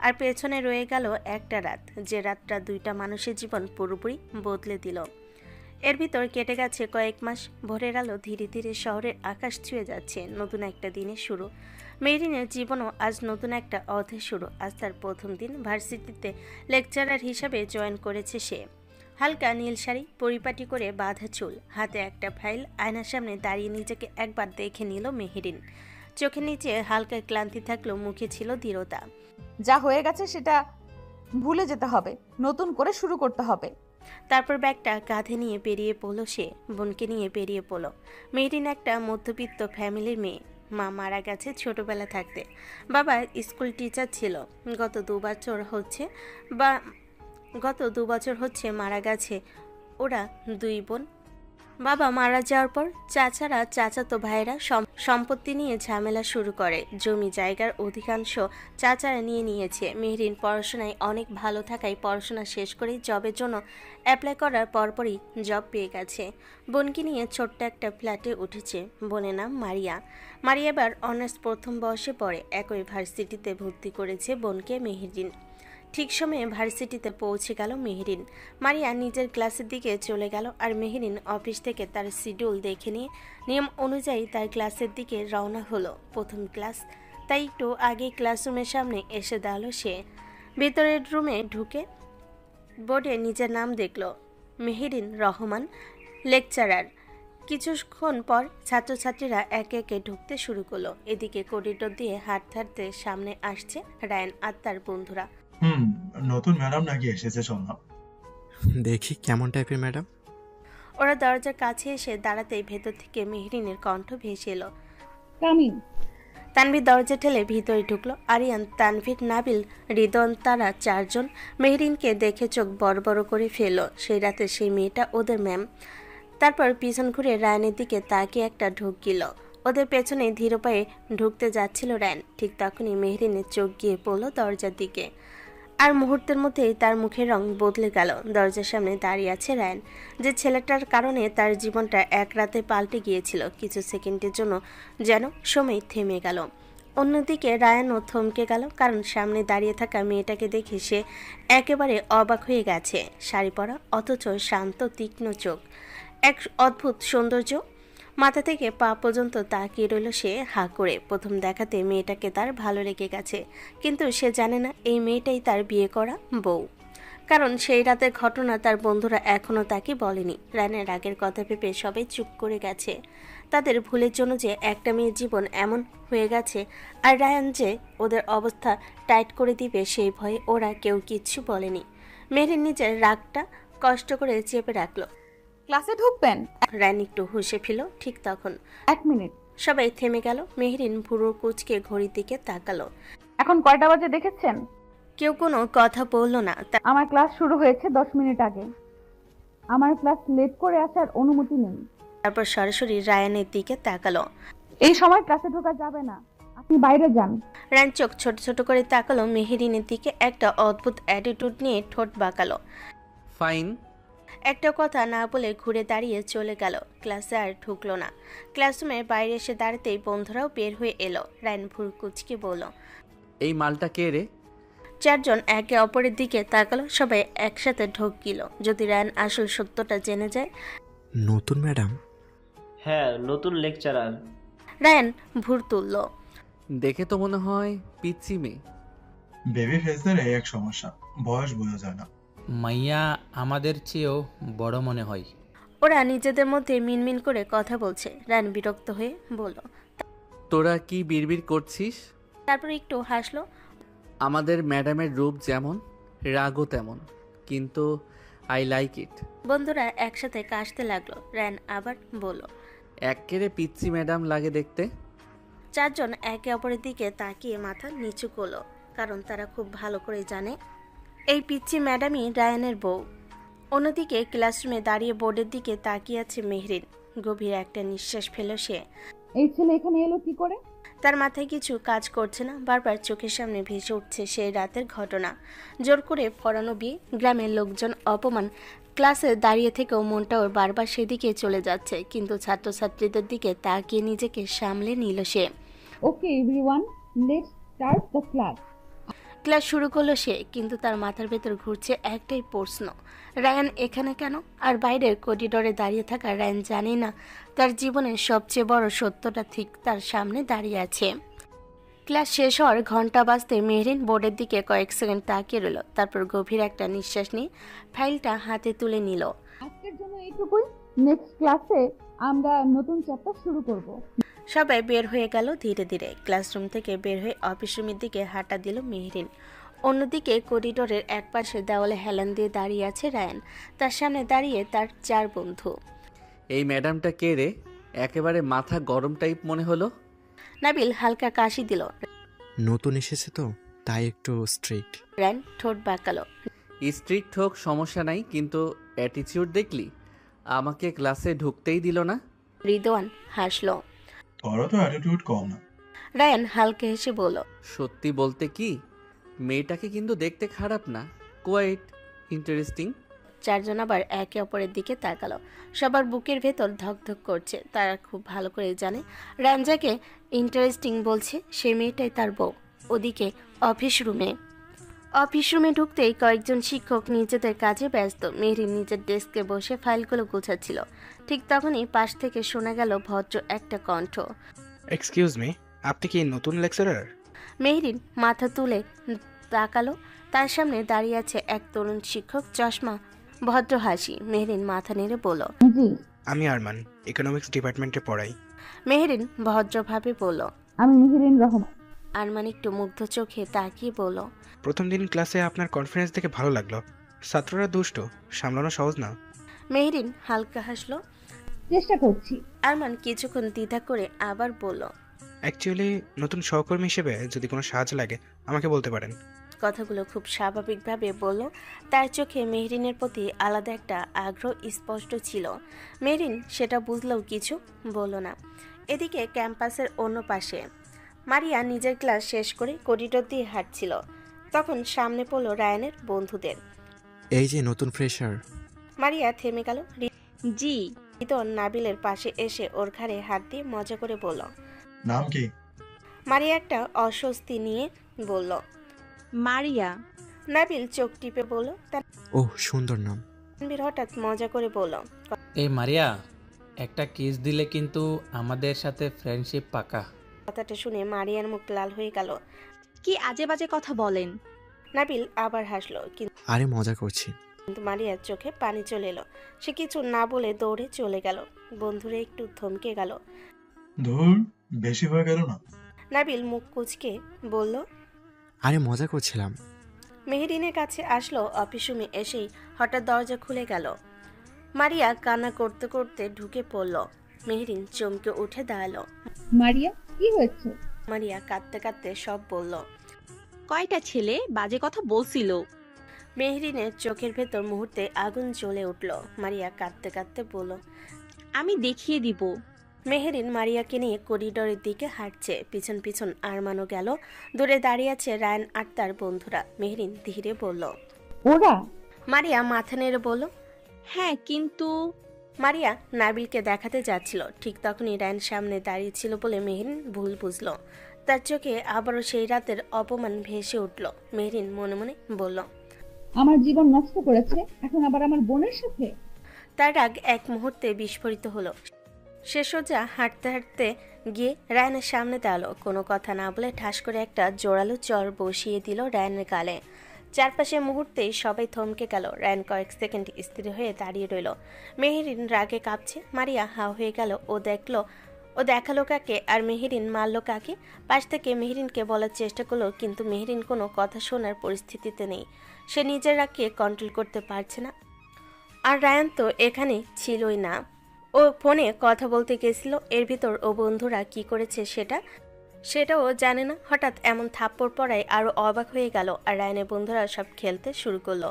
আর পেছনে রয়ে গেল একটা রাত, যে রাতটা দুইটা মানুষের জীবন পুরোপুরি বদলে দিল। এর ভিতর কেটে গেছে কয়েক মাস। ভোরের আলো ধীরে ধীরে শহরের আকাশ ছুঁয়ে যাচ্ছে। নতুন একটা দিনের শুরু। মেহরিনের জীবনও আজ নতুন একটা অধ্যায় শুরু। আজ তার প্রথম দিন। ভার্সিটিতে লেকচারার হিসাবে জয়েন করেছে সে। হালকা নীল শাড়ি, পরিপাটি করে বাঁধা চুল, হাতে একটা ফাইল। আয়নার সামনে দাঁড়িয়ে নিজেকে একবার দেখে নিল মেহরিন। চোখের নিচে হালকা ক্লান্তি থাকলেও মুখে ছিল দৃঢ়তা। যা হয়ে গেছে সেটা ভুলে যেতে হবে, নতুন করে শুরু করতে হবে। তারপর ব্যাগটা কাঁধে নিয়ে বেরিয়ে পড়ল সে। বোনকে নিয়ে বেরিয়ে পড়ল। মেহরিন একটা মধ্যবিত্ত ফ্যামিলির মেয়ে। মা মারা গেছে ছোটবেলা থাকতে। বাবা স্কুল টিচার ছিল। গত দু বছর হচ্ছে মারা গেছে। ওরা দুই বোন। বাবা মারা যাওয়ার পর চাচারা, চাচাতো ভাইয়েরা সম্পত্তি নিয়ে ঝামেলা শুরু করে। জমি জায়গার অধিকাংশ চাচারা নিয়ে নিয়েছে। মেহরিন পড়াশোনায় অনেক ভালো থাকায় পড়াশোনা শেষ করে জবের জন্য অ্যাপ্লাই করার পরপরই জব পেয়ে গেছে। বোনকে নিয়ে ছোট্ট একটা ফ্ল্যাটে উঠেছে। বোনের নাম মারিয়া। মারিয়া এবার অনার্স প্রথম বর্ষে পড়ে। একই ভার্সিটিতে ভর্তি করেছে বোনকে মেহরিন। ঠিক সময়ে ভার্সিটিতে পৌঁছে গেল মেহরিন। মারিয়া নিজের ক্লাসের দিকে চলে গেল, আর মেহরিন অফিস থেকে তার শিডিউল দেখে নিয়ে নিয়ম অনুযায়ী তার ক্লাসের দিকে রওনা হলো। প্রথম ক্লাস, তাই একটু আগে ক্লাসরুমের সামনে এসে দাঁড়ালো সে। ভেতরের রুমে ঢুকে বোর্ডে নিজের নাম দেখল, মেহরিন রহমান, লেকচারার। কিছুক্ষণ পর ছাত্রছাত্রীরা একে একে ঢুকতে শুরু করলো। এদিকে করিডোর দিয়ে হাঁটতে হাঁটতে সামনে আসছে রায়ান আর তার বন্ধুরা। নতুন ম্যাডাম নাকি এসেছে শুনলাম। দেখি কেমন টাইপের ম্যাডাম। ওরা দরজার কাছে এসে দাঁড়াতেই ভেতর থেকে মেহরিনের কণ্ঠ ভেসে এলো, কামিন। তানভীর দরজা ঠেলে ভিতরে ঢুকলো। আরিয়ান, তানভীর, নাবিল, রিদন, তারা চারজন মেহরিনকে দেখে চোখ বড় বড় করে ফেললো। সেই রাতে সেই মেয়েটা ওদের ম্যাম। তারপর পিছন ঘুরে রায়ানের দিকে তাকিয়ে একটা ঢুক গেল। ওদের পেছনে ধীর পায়ে ঢুকতে যাচ্ছিল রায়ান। ঠিক তখনই মেহরিনের চোখ গিয়ে পড়লো দরজার দিকে। আর মুহূর্তের মধ্যেই তার মুখের রং বদলে গেল। দরজার সামনে দাঁড়িয়ে আছে রায়ান, যে ছেলেটার কারণে তার জীবনটা এক রাতে পাল্টে গিয়েছিল। কিছু সেকেন্ডের জন্য যেন সময় থেমে গেল। অন্যদিকে রায়ানও থমকে গেল, কারণ সামনে দাঁড়িয়ে থাকা মেয়েটাকে দেখে সে একেবারে অবাক হয়ে গেছে। শাড়ি পরা, অথচ শান্ত তীক্ষ্ণ চোখ, এক অদ্ভুত সৌন্দর্য। মাথা থেকে পা পর্যন্ত তাকিয়ে রইল সে হাঁ করে। প্রথম দেখাতে মেয়েটাকে তার ভালো লেগে গেছে, কিন্তু সে জানে না এই মেয়েটাই তার বিয়ে করা বউ। কারণ সেই রাতের ঘটনা তার বন্ধুরা এখনও তাকে বলেনি। রায়ানের আগের কথা ভেবে সবাই চুপ করে গেছে। তাদের ভুলের জন্য যে একটা মেয়ের জীবন এমন হয়ে গেছে, আর রায়ান যে ওদের অবস্থা টাইট করে দিবে সেই ভয়ে ওরা কেউ কিচ্ছু বলেনি। মেহরিন নিজের রাগটা কষ্ট করে চেপে রাখলো। ক্লাসে ঢুকবেন? রায়ান একটু হুঁশে ফেল। ঠিক তখন 1 মিনিট। সবাই থেমে গেল। মেহরিন ভুরু কুচকে ঘড়ির দিকে তাকালো। এখন কয়টা বাজে দেখেছেন? কেউ কোনো কথা বলল না। আমার ক্লাস শুরু হয়েছে 10 মিনিট আগে। আমার ক্লাস লেট করে আসার অনুমতি নেই। তারপর সরাসরি রায়ানের দিকে তাকালো। এই সময় ক্লাসে ঢোকা যাবে না, আপনি বাইরে যান। রায়ান চোখ ছোট ছোট করে তাকালো মেহেরিনের দিকে, একটা অদ্ভুত অ্যাটিটিউড নিয়ে ঠোঁট বাঁকালো। ফাইন। একটা কথা না বলে ঘুরে দাঁড়িয়ে চলে গেল। ক্লাসে আর ঢুকলো না। ক্লাসরুমে বাইরে এসে দাঁড়াতেই বন্ধুরাও বের হয়ে এলো। রায়ান ভুরু কুঁচকে বলল, এই মালটা কে রে? চারজন একে অপরের দিকে তাকালো। সবাই একসাথে ঢোক গেল। যদি রায়ান আসল সত্যটা জেনে যায়। নতুন ম্যাডাম? হ্যাঁ, নতুন লেকচারার। রায়ান ভুর তুলল। দেখে তো মনে হয় পিচ্চি মেয়ে। বেবি ফেসদের এই এক সমস্যা, বয়স বোঝা যায় না। মাইয়া আমাদের চেয়েও বড় মনে হয়। ওরা নিজেদের মধ্যে মিনমিন করে কথা বলছে। রায়ান বিরক্ত হয়ে বলল, তোরা কি বিড়বিড় করছিস? তারপর একটু হাসলো। আমাদের ম্যাডামের রূপ যেমন, রাগও তেমন, কিন্তু আই লাইক ইট। বন্ধুরা একসাথে কাশতে লাগলো। রায়ান আবার বলল, এক্কেরে পিচ্চি ম্যাডাম লাগে দেখতে। চারজন একে অপরের দিকে তাকিয়ে মাথা নিচু করলো, কারণ তারা খুব ভালো করে জানে এই পিচ্চি ম্যাডামই রায়ানের বউ। অন্যদিকে ক্লাসরুমে দাঁড়িয়ে বোর্ডের দিকে তাকিয়ে আছে মেহরিন। গভীর একটা নিঃশ্বাস ফেল সে। এই ছেলে এখানে এলো কি করে? তার মাথায় কিছু কাজ করছে না। বারবার চোখের সামনে ভেসে উঠছে সেই রাতের ঘটনা। জোর করে পড়ানো বিয়ে, গ্রামের লোকজন অপমান। ক্লাসে দাঁড়িয়ে থেকেও মনটা ওর বারবার সেদিকে চলে যাচ্ছে, কিন্তু ছাত্রছাত্রীদের দিকে তাকিয়ে নিজেকে সামলে নিল সে। Okay everyone, let's start the class. Class শুরু করলো সে, কিন্তু তার মাথার ভেতর ঘুরছে একটাই প্রশ্ন, রায়ান এখানে কেন? আর বাইরের করিডোরে দাঁড়িয়ে থাকা রায়ান জানে না তার জীবনের সবচেয়ে বড় সত্যটা ঠিক তার সামনে দাঁড়িয়ে আছে। ক্লাস শেষ হওয়ার ঘন্টা বাজতে মেহরিন বোর্ডের দিকে কয়েক সেকেন্ড তাকিয়ে রইল। তারপর গভীর একটা নিঃশ্বাস নিয়ে ফাইলটা হাতে তুলে নিল। আজকের জন্য এইটুকুই। নেক্সট ক্লাসে আমরা নতুন চ্যাপ্টার শুরু করব। সবাই বের হয়ে গেল ধীরে ধীরে। ক্লাসরুম থেকে বের হয়ে অফিস রুমের দিকে হাঁটা দিল মেহরিন। অন্যদিকে করিডোরের একপাশে দেওয়ালে হেলান দিয়ে দাঁড়িয়ে আছে রায়ান। তার সামনে দাঁড়িয়ে তার 4 বন্ধু। এই ম্যাডামটা কে রে? একেবারে মাথা গরম টাইপ মনে হলো। নাবিল হালকা কাশি দিল। নতুন এসেছে তো, তাই একটু স্ট্রিক্ট। রায়ান ঠোঁট বাঁকালো। স্ট্রিক্ট হোক সমস্যা নাই, কিন্তু অ্যাটিটিউড দেখলি? আমাকে ক্লাসে ঢুকতেই দিল না। রিদওয়ান হাসলো। তোরও তো অ্যাটিটিউড কম না। রায়ান হালকা হেসে বলল, সত্যি বলতে কি, মেয়েটাকে কিন্তু দেখতে খারাপ না, কোয়াইট ইন্টারেস্টিং। চারজন আবার একে অপরের দিকে তাকালো। সবার বুকের ভেতর ধকধক করছে। তারা খুব ভালো করে জানে রায়ান যাকে ইন্টারেস্টিং বলছে সে মেয়েটাই তার বউ। ওদিকে অফিস রুমে ঢুকতেই কয়েকজন শিক্ষক নিজেদের কাজে ব্যস্ত। মেহরিন নিজের ডেস্কে বসে ফাইলগুলো গোছাচ্ছিল। ঠিক তখনই পাশ থেকে শোনা গেল ভদ্র একটা কণ্ঠ। এক্সকিউজ মি, আপনি কি নতুন লেকচারার? মেহরিন মাথা তুলে তাকালো। তার সামনে দাঁড়িয়ে আছে এক তরুণ শিক্ষক, চশমা, ভদ্র হাসি। মেহরিন মাথা নেড়ে বলল, জি, আমি আরমান, ইকোনমিক্স ডিপার্টমেন্টে পড়াই। মেহরিন ভদ্রভাবে বলল, আমি মেহরিন রহমান। আরমান একটু মুগ্ধ চোখে তাকিয়ে বলল, প্রথম দিন ক্লাসে আপনার কনফিডেন্স দেখে ভালো লাগলো। ছাত্ররা দুষ্ট, সামলানো সহজ না। মেহরিন হালকা হাসলো। চেষ্টা করছি। আরমান কিছুক্ষণ দ্বিধা করে আবার বলল, অ্যাকচুয়ালি নতুন সহকর্মী হিসেবে যদি কোনো সাহায্য লাগে আমাকে বলতে পারেন। কথাগুলো খুব স্বাভাবিকভাবে বলল। তার চোখে মেহরিনের প্রতি আলাদা একটা আগ্রহ স্পষ্ট ছিল। মেহরিন সেটা বুঝলেও কিছু বলল না। এদিকে ক্যাম্পাসের অন্য পাশে মারিয়া নিজের ক্লাস শেষ করে করিডোর দিয়ে হাঁটছিল। তখন সামনে পড়ল রায়ানের বন্ধুদের। এই যে নতুন ফ্রেশার। মারিয়া থেমে গেল। জি। রিদন নাবিলের পাশে এসে ওর ঘাড়ে হাত দিয়ে মজা করে বলল, নাম কি? মারিয়া একটা অস্বস্তি নিয়ে বলল, মারিয়া। নাবিল চোখ টিপে বলল। ওহ, সুন্দর নাম। তানভীর হঠাৎ মজা করে বলল, এই মারিয়া, একটা কিস দিলে কিন্তু আমাদের সাথে ফ্রেন্ডশিপ পাকা। কথাটা শুনে মারিয়ার মুখ লাল হয়ে গেল। কি আজে বাজে কথা বলেন? নাবিল আবার হাসলো, আরে মজা করছি। কিন্তু মারিয়ার চোখে পানি চলে এলো। সে কিছু না বলে দৌড়ে চলে গেল। বন্ধুরা একটু থমকে গেল। ধুর, বেশি হয়ে গেল না? নাবিল মুখ কুঁচকে বলল, আরে মজা করছিলাম। মেহরিনের কাছে আসলো। অফিস রুমে এসেই হঠাৎ দরজা খুলে গেল। মারিয়া কান্না করতে করতে ঢুকে পড়ল। মেহরিন চমকে উঠে দাঁড়ালো। মারিয়া, কি হয়েছে? মারিয়া কাঁদতে কাঁদতে সব বলল। কয়টা ছেলে বাজে কথা বলছিল? মেহরিনের চোখের ভেতর মুহূর্তে আগুন জ্বলে উঠল। মারিয়া কাঁদতে কাঁদতে বলল, আমি দেখিয়ে দিব। মেহরিন মারিয়াকে নিয়ে করিডোরের দিকে হাঁটছে, পিছন পিছন আরমানও গেল। দূরে দাঁড়িয়ে আছে রায়ান আর তার বন্ধুরা। মেহরিন ধীরে বলল, ওরা? মারিয়া মাথা নেড়ে বলল, হ্যাঁ, কিন্তু মারিয়া নাবিলকে দেখাতে যাচ্ছিল। ঠিক তখনই রায়ান সামনে দাঁড়িয়ে ছিল বলে মেহরিন ভুল বুঝল। তার চোখে আবারও সেই রাতের অপমান ভেসে উঠল। মেহরিন মনে মনে বলল, আমার জীবন নষ্ট করেছে, এখন আবার আমার বোনের সাথে। তার রাগ এক মুহূর্তে বিস্ফোরিত হলো। সে সোজা হাঁটতে হাঁটতে গিয়ে রায়ানের সামনে দাঁড়ালো। কোনো কথা না বলে ঠাস করে একটা জোরালো চর বসিয়ে দিল রায়ানের গালে। চারপাশে মুহূর্তেই সবাই থমকে গেল। রায়ান কয়েক সেকেন্ড স্থির হয়ে দাঁড়িয়ে রইল। মেহরিন রাগে কাঁপছে। মারিয়া হা হয়ে গেল। ও দেখালো কাকে আর মেহরিন মারল কাকে। পাশ থেকে মেহরিনকে বলার চেষ্টা করলো, কিন্তু মেহরিন কোনো কথা শোনার পরিস্থিতিতে নেই। সে নিজের রাগকে কন্ট্রোল করতে পারছে না। আর রায়ান তো এখানে ছিলই না। ও ফোনে কথা বলতে গেছিল। এর ভিতর ও বন্ধুরা কি করেছে সেটাও জানে না। হঠাৎ এমন থাপ্পড় পড়ায় আরও অবাক হয়ে গেল। আর রায়ানের বন্ধুরা সব খেলতে শুরু করলো।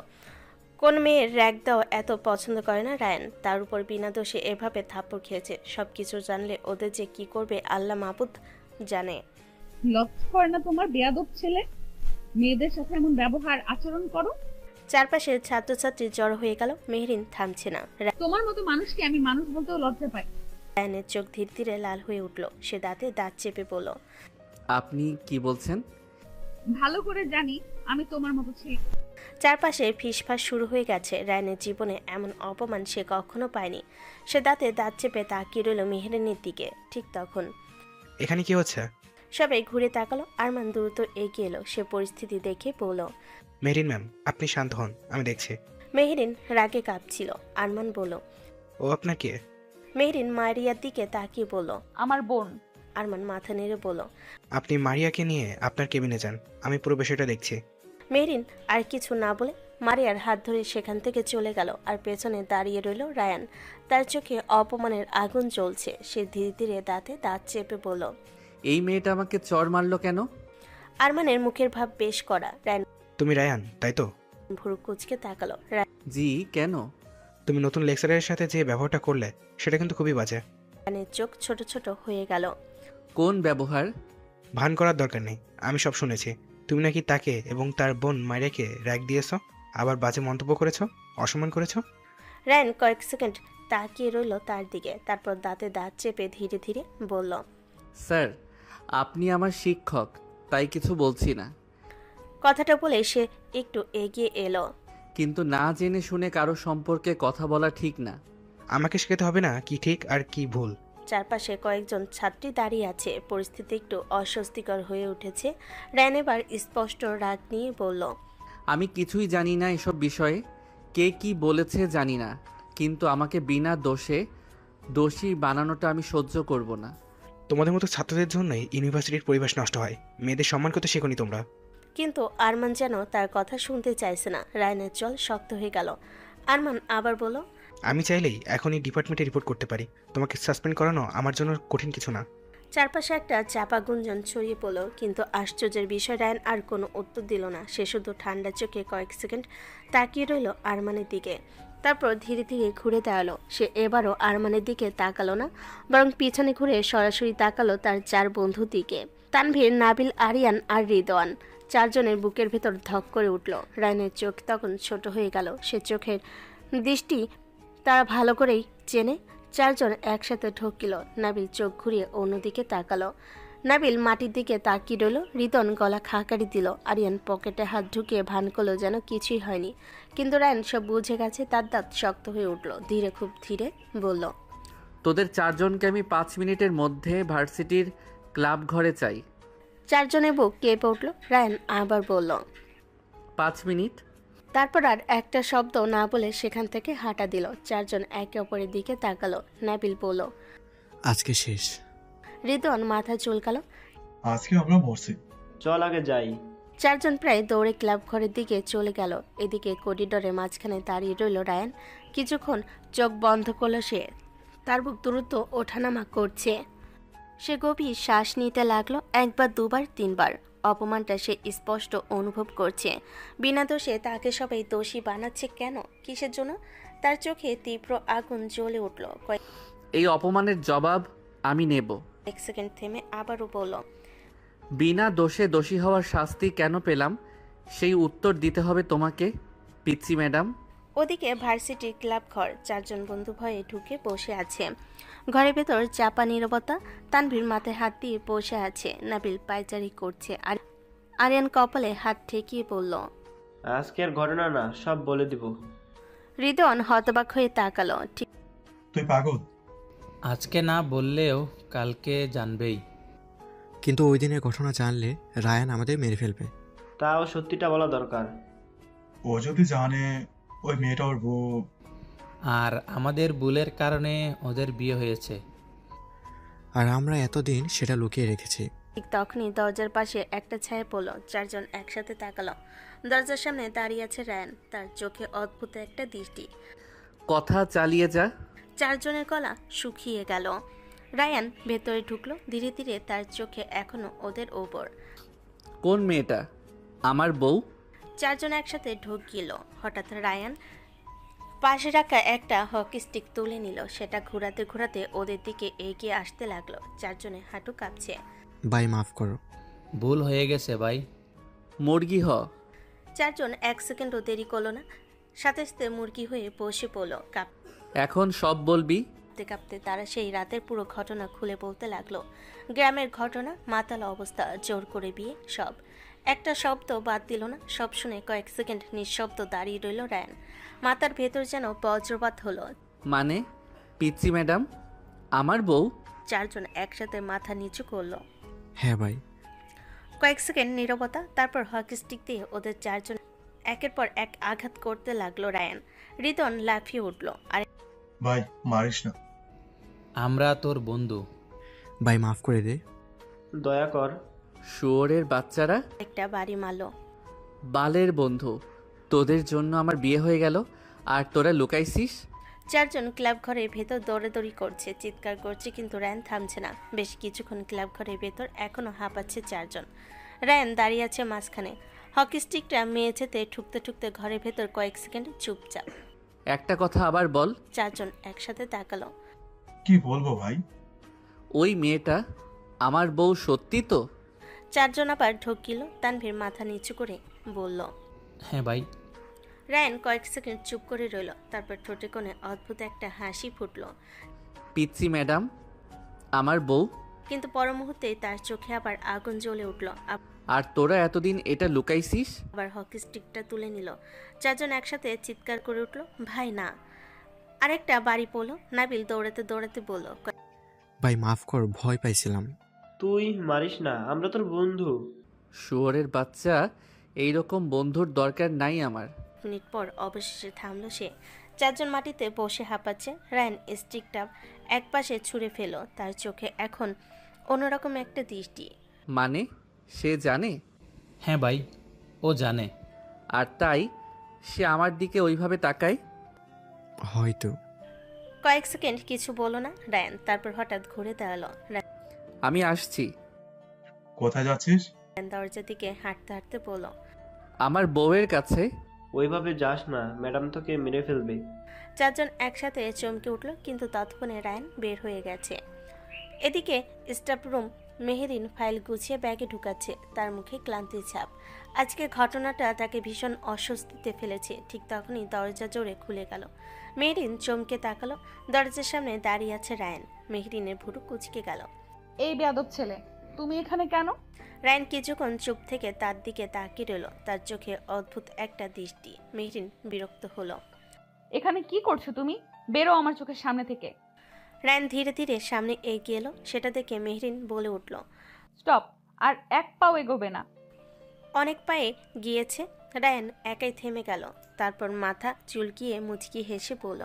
কোন মেয়ের র্যাগ দেওয়া এত পছন্দ করে না রায়ান। তার উপর বিনা দোষে এভাবে থাপ্পড় খেয়েছে। সব কিছু জানলে ওদের যে কি করবে আল্লাহ মাহবুদ জানে। লজ্জা করে না তোমার বেয়াদব ছেলে? মেয়েদের সাথে এমন ব্যবহার আচরণ করো? চারপাশে ছাত্রছাত্রী জড়ো হয়ে গেল। মেহরিন থামছে না। তোমার মতো মানুষকে আমি মানুষ বলতেও লজ্জা পাই। রায়ানের চোখ ধীরে ধীরে লাল হয়ে উঠল। সে দাঁতে দাঁত চেপে বলল, আপনি কি বলছেন? ভালো করে জানি আমি তোমার মতো ছেলে। চারপাশে ফিসফাস শুরু হয়ে গেছে। রায়ানের জীবনে এমন অপমান সে কখনো পায়নি। সে দাঁতে দাঁত চেপে তাকিয়ে রইল মেহরিনের দিকে। ঠিক তখন এখানে কি হচ্ছে? সবাই ঘুরে তাকালো। আরমান দ্রুত এগিয়ে এলো। সে পরিস্থিতি দেখে বলল, মেহরিন ম্যাম, আপনি শান্ত হন, আমি দেখছি। মেহরিন রাগে কাঁপছিল। আরমান বলল, ও আপনার কে? মেহরিন মারিয়ার দিকে তাকিয়ে বলল, আমার বোন। আরমান মাথা নেড়ে বলল, আপনি মারিয়াকে নিয়ে আপনার কেবিনে যান, আমি পুরো বিষয়টা দেখছি। মেহরিন আর কিছু না বলে মারিয়ার হাত ধরে সেখান থেকে চলে গেল। আর পেছনে দাঁড়িয়ে রইল রায়ান। তার চোখে অপমানের আগুন জ্বলছে। সে ধীরে ধীরে দাঁতে দাঁত চেপে বলল, এই মেয়েটা আমাকে চড় মারলো কেন? আরমানের মুখের ভাব বেশ কড়া। রায়ান তুমি রায়ান, তাই তো? ভুরু কুচকে তাকালো। জি, কেন? তুমি নতুন লেকচারের সাথে যে ব্যবহারটা করলে সেটা কিন্তু খুবই বাজে। রায়ানের চোখ ছোট ছোট হয়ে গেল। কোন ব্যবহার? ভান করার দরকার নেই, আমি সব শুনেছি। তুমি নাকি তাকে এবং তার বোন মারিয়াকে র্যাগ দিয়েছো, আবার বাজে মন্তব্য করেছো, অসম্মান করেছো। রায়ান কয়েক সেকেন্ড তাকিয়ে রইল তার দিকে। তারপর দাঁতে দাঁত চেপে ধীরে ধীরে বলল, স্যার, আপনি আমার শিক্ষক, তাই কিছু বলছি না। কথাটা বলে সে একটু এগিয়ে এলো। কিন্তু না জেনে শুনে কারো সম্পর্কে কথা বলা ঠিক না। আমাকে শেখাতে হবে না কি ঠিক আর কি ভুল। চারপাশে কয়েকজন ছাত্রী দাঁড়িয়ে আছে। পরিস্থিতি একটু অস্বস্তিকর হয়ে উঠেছে। রায়ান এবার স্পষ্ট রাগ নিয়ে বলল, আমি কিছুই জানি না এসব বিষয়ে। কে কি বলেছে জানি না, কিন্তু আমাকে বিনা দোষে দোষী বানানোটা আমি সহ্য করব না। তোমাদের মতো ছাত্রদের জন্যই ইউনিভার্সিটির পরিবেশ নষ্ট হয়। মেয়েদের সম্মান করতে শেখনি তোমরা। কিন্তু আরমান যেন তার কথা শুনতে চাইছে না। রায়ানের জল শক্ত হয়ে গেল। আরমান আবার বলল, আমি চাইলেই এখনই ডিপার্টমেন্টে রিপোর্ট করতে পারি। তোমাকে সাসপেন্ড করানো আমার জন্য কঠিন কিছু না। চারপাশে একটা চাপা গুঞ্জন ছড়িয়ে পড়ল। কিন্তু আশ্চর্যের বিষয়, রায়ান আর কোনো উত্তর দিল না। সে শুধু ঠান্ডা চোখে কয়েক সেকেন্ড তাকিয়ে রইল আরমানের দিকে। তারপর ধীরে ধীরে ঘুরে দাঁড়ালো। সে এবারও আরমানের দিকে তাকালো না, বরং পিছনে ঘুরে সরাসরি তাকালো তার চার বন্ধুর দিকে। তানভীর, নাবিল, আরিয়ান আর রিদওয়ান। চারজনের বুকের ভেতর ধক করে উঠল। রায়ানের চোখ তখন ছোট হয়ে গেল। সে চোখের দৃষ্টি তারা ভালো করেই চেনে। চারজন একসাথে ঠকিল। নাবিল চোখ ঘুরিয়ে অন্যদিকে তাকালো। নাবিল মাটির দিকে তাকিয়ে রইল। রিদন গলা খাকারি দিল। আরিয়ান পকেটে হাত ঢুকিয়ে ভান করলো যেন কিছুই হয়নি। কিন্তু রায়ান সব বুঝে গেছে। তার দাঁত শক্ত হয়ে উঠল। ধীরে, খুব ধীরে বলল, তোদের চারজনকে আমি 5 মিনিটের মধ্যে ভার্সিটির ক্লাব ঘরে চাই। চারজনের বুক কেঁপে উঠল। রায়ান আবার বলল, 5 মিনিট। তারপর আর একটা শব্দ না বলে সেখান থেকে হাঁটা দিল। চারজন একে অপরের দিকে তাকালো। নাবিল বলল, আজকে শেষ। রিদওয়ান মাথা চুলকালো। আজকে আমরা মরছি। চল আগে যাই। চারজন প্রায় দৌড়ে ক্লাব ঘরের দিকে চলে গেল। এদিকে করিডোরের মাঝখানে দাঁড়িয়ে রইল রায়ান। কিছুক্ষণ চোখ বন্ধ করলো সে। তার বুক দ্রুত ওঠানামা করছে। সে গভীর শ্বাস নিতে লাগলো। একবার, দুবার, তিনবার। অপমানটা সে স্পষ্ট অনুভব করছে। বিনা দোষে তাকে সবাই দোষী বানাচ্ছে কেন, কিসের জন্য? তার চোখে তীব্র আগুন জ্বলে উঠল। এই অপমানের জবাব আমি নেব। কয়েক সেকেন্ড থেমে আবারও বলল, বিনা দোষে দোষী হওয়ার শাস্তি কেন পেলাম সেই উত্তর দিতে হবে তোমাকে, পিচ্চি ম্যাডাম। ওদিকে ভার্সিটির ক্লাব ঘর, 4 জন বন্ধু ভয়ে ঢুকে বসে আছে। ঘরের ভেতর চাপা নীরবতা। তানভীর মাথায় হাত দিয়ে বসে আছে, নাবিল পায়চারি করছে, আর আরিয়ান কপালে হাত ঠেকিয়ে বলল, আজকের ঘটনা না, সব বলে দিব। হৃদয়ন হতবাক হয়ে তাকালো। ঠিক তুই পাগল? আজকে না বললেও কালকে জানবেই। কিন্তু ওই দিনের ঘটনা জানলে রায়ান আমাদের মেরে ফেলবে। তাও সত্যিটা বলা দরকার। ও যদি জানে ওই মেয়েটা ওর বউ। আর আমাদের ভুলের কারণে ওদের বিয়ে হয়েছে। আর আমরা এতদিন সেটা লুকিয়ে রেখেছি। ঠিক তখনই দরজার পাশে একটা ছায়া পড়ল। 4 জন একসাথে তাকালো। দরজার সামনে দাঁড়িয়ে আছে রায়ান, তার চোখে অদ্ভুত একটা দৃষ্টি। কথা চালিয়ে যা। 4 জনের গলা শুকিয়ে গেল। রায়ান ভেতরে ঢুকলো ধীরে ধীরে, তার চোখে এখনো ওদের ওপর। কোন মেয়েটা? আমার বউ? 4 জন একসাথে ঢোক গেল। হঠাৎ রায়ান পাশে রাখা একটা হকি স্টিক তুলে নিল, সেটা ঘোরাতে ঘোরাতে ওদের দিকে এগিয়ে আসতে লাগলো। 4 জনের হাঁটু কাঁপছে। ভাই মাফ করো। ভুল হয়ে গেছে ভাই। মুরগি হ। 4 জন 1 সেকেন্ডও দেরি করলো না, সাথে সাথে মুরগি হয়ে বসে পড়লো। এখন সব বলবি? কাঁপতে কাঁপতে তারা সেই রাতের পুরো ঘটনা খুলে বলতে লাগলো। গ্রামের ঘটনা, মাতাল অবস্থা, জোর করে বিয়ে, সব। একটা শব্দ বাদ দিল না। সব শুনে কয়েক সেকেন্ড নিঃশব্দ দাঁড়িয়ে রইল রায়ান। মাথার ভেতর যেন বজ্রপাত হলো। মানে পিচ্চি ম্যাডাম আমার বউ? 4 জন একসাথে মাথা নিচু করলো। হ্যাঁ ভাই। কয়েক সেকেন্ড নীরবতা, তারপর হকি স্টিক দিয়ে ওদের 4 জন একের পর এক আঘাত করতে লাগলো রায়ান। রিদন লাফিয়ে উঠল। আর ভাই মারিস না। আমরা তোর বন্ধু। ভাই মাফ করে দে। দয়া কর। শুয়োরের বাচ্চারা। একটা বাড়ি মারলো। বালের বন্ধু, তোদের জন্য আমার বিয়ে হয়ে গেল আর তোরা লুকাইছিস। 4 জন ক্লাব ঘরের ভেতর দৌড়াদৌড়ি করছে, চিৎকার করছে, কিন্তু রায়ান থামছে না। বেশ কিছুক্ষণ ক্লাব ঘরের ভেতর এখনো হাঁপাচ্ছে 4 জন। রায়ান দাঁড়িয়ে আছে মাঝখানে, হকি স্টিকটা মেঝেতে ঠুকতে ঠুকতে ঘরের ভেতর কয়েক সেকেন্ড চুপচাপ। একটা কথা আবার বল। 4 জন একসাথে তাকালো। কি বলবো ভাই? ওই মেয়েটা আমার বউ সত্যি তো? 4 জন আবার ঢোকিল। তানভীর মাথা নিচু করে বলল, হ্যাঁ ভাই। রায়ান কয়েক সেকেন্ড চুপ করে রইল, তারপর ঠোঁটে কোণে অদ্ভুত একটা হাসি ফুটল। পিচ্চি ম্যাডাম আমার বউ? কিন্তু পর মুহূর্তেই তার চোখে আবার আগুন জ্বলে উঠল। আর তোরা এতদিন এটা লুকাইছিস? আবার হকি স্টিকটা তুলে নিল। 4 জন একসাথে চিৎকার করে উঠল, ভাই না। আরেকটা বাড়ি পড়লো। নাবিল দৌড়াতে দৌড়াতে বলল, ভাই মাফ কর, ভয় পাইছিলাম। তুই মারিস না, আমরা তোর বন্ধু। শুয়োরের বাচ্চা, এইরকম বন্ধুর দরকার নাই আমার। মিনিট পর অবশেষে থামলো সে। 4 জন মাটিতে বসে হাঁপাচ্ছে। রায়ান স্টিকটা একপাশে ছুঁড়ে ফেলো। তার চোখে এখন অন্যরকম একটা দৃষ্টি। মানে সে জানে? হ্যাঁ ভাই, ও জানে। আর তাই সে আমার দিকে ওইভাবে তাকায়? হয়তো। কয়েক সেকেন্ড কিছু বলো না রায়ান, তারপর হঠাৎ ঘুরে দাঁড়ালো। আমি আসছি। কোথায় যাচ্ছিস? রায়ান দরজার দিকে হাঁটতে হাঁটতে বলল, আমার বউয়ের কাছে। ওইভাবে যাস না, ম্যাডাম তোকে মেরে ফেলবে। 4 জন একসাথে চমকে উঠল, কিন্তু ততক্ষণে রায়ান বের হয়ে গেছে। এদিকে স্টাফ রুম, মেহেরিন ফাইল গুছিয়ে ব্যাগে ঢুকাচ্ছে, তার মুখে ক্লান্তির ছাপ। আজকের ঘটনাটা তাকে ভীষণ অস্বস্তিতে ফেলেছে। ঠিক তখনই দরজা জোরে খুলে গেল। মেহেরিন চমকে তাকালো। দরজার সামনে দাঁড়িয়ে আছে রায়ান। মেহেরিনের ভুরু কুচকে গেল। এই বেয়াদব ছেলে, তুমি এখানে কেন? রায়ান কিছুক্ষণ চুপ থেকে তার দিকে তাকিয়ে রইল, তার চোখে অদ্ভুত একটা দৃষ্টি। মেহেরিন বিরক্ত হলো। এখানে কি করছো তুমি? বেরো আমার চোখের সামনে থেকে। রায়ান ধীরে ধীরে সামনে এগিয়ে এলো। সেটা দেখে মেহেরিন বলে উঠল, স্টপ, আর এক পাও এগোবে না। অনেক পায়ে গিয়েছে। রায়ান একাই থেমে গেল, তারপর মাথা চুলকিয়ে মুচকি হেসে বলল,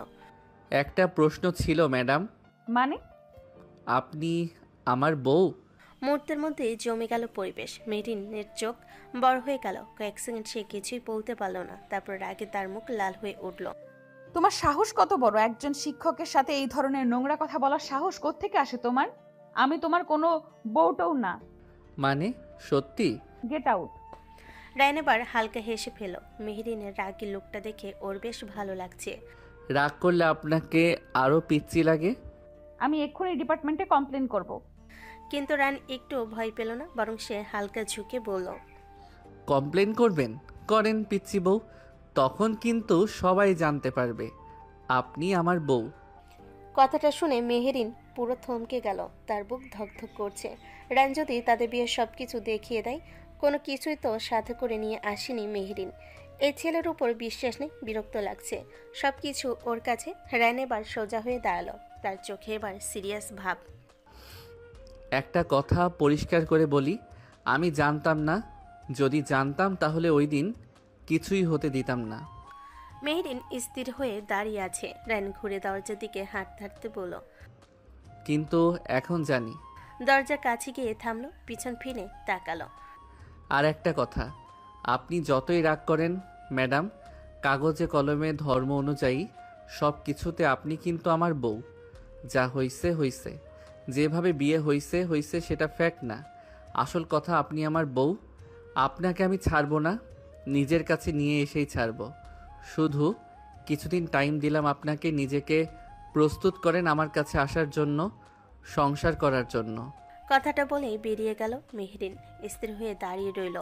একটা প্রশ্ন ছিল ম্যাডাম। মানে? আপনি আমার বউ? মুহূর্তের মধ্যে জমে গেল পরিবেশ। মেরিনের চোখ বড় হয়ে গেল। কয়েক সেকেন্ড সে কিছুই বলতে পারল না, তারপর রাগে তার মুখ লাল হয়ে উঠল। তোমার সাহস কত বড়? একজন শিক্ষকের সাথে এই ধরনের নোংরা কথা বলার সাহস কোত্থেকে আসে তোমার? আমি তোমার কোনো বউটাও না। মানে সত্যি? Get out. রায়ন এবার হালকা হেসে ফেল। মেহেরিনের রাগী লোকটা দেখে ওর বেশ ভালো লাগছে। রাগ করলে আপনাকে আরও পিচ্ছি লাগে? আমি এক্ষুনি ডিপার্টমেন্টে কমপ্লেন করব। কিন্তু রায়ন একটু ভয় পেল না, বরং সে হালকা ঝুঁকে বলল, কমপ্লেন করবেন? করেন পিচ্ছি বউ, তখন কিন্তু সবাই জানতে পারবে আপনি আমার বউ। কথাটা শুনে মেহেরিন পুরো থমকে গেল। তার বুক ধকধক করছে। রায়ন যদি তাদের বিয়ের সবকিছু দেখিয়ে দেয়, কোনো কিছুই তো সাথে করে নিয়ে আসেনি মেহেরিন। এই ছেলের উপর বিশ্বাস নেই, বিরক্ত লাগছে সবকিছু ওর কাছে। রায়ন এবার সোজা হয়ে দাঁড়ালো, তার চোখে এবার সিরিয়াস ভাব। একটা কথা পরিষ্কার করে বলি, আমি জানতাম না, যদি জানতাম তাহলে ওই দিন কিছুই হতে দিতাম না। মেহেরিন স্থির হয়ে দাঁড়িয়ে আছে। রায়ন ঘুরে দরজার দিকে হাঁটতে হাঁটতে বলল, কিন্তু এখন জানি। দরজার কাছে গিয়ে থামলো, পিছন ফিরে তাকালো। আর একটা কথা, আপনি যতই রাগ করেন ম্যাডাম, কাগজে কলমে ধর্ম অনুযায়ী সব কিছুতে আপনি কিন্তু আমার বউ। যা হইছে হইছে, যেভাবে বিয়ে হইছে হইছে, সেটা ফ্যাক্ট না। আসল কথা আপনি আমার বউ। আপনাকে আমি ছাড়বো না, নিজের কাছে নিয়ে এসেই ছাড়বো। শুধু কিছুদিন টাইম দিলাম আপনাকে, নিজেকে প্রস্তুত করেন আমার কাছে আসার জন্য, সংসার করার জন্য। কথাটা বলেই বেরিয়ে গেল মেহেরিন। স্থির হয়ে দাঁড়িয়ে রইল।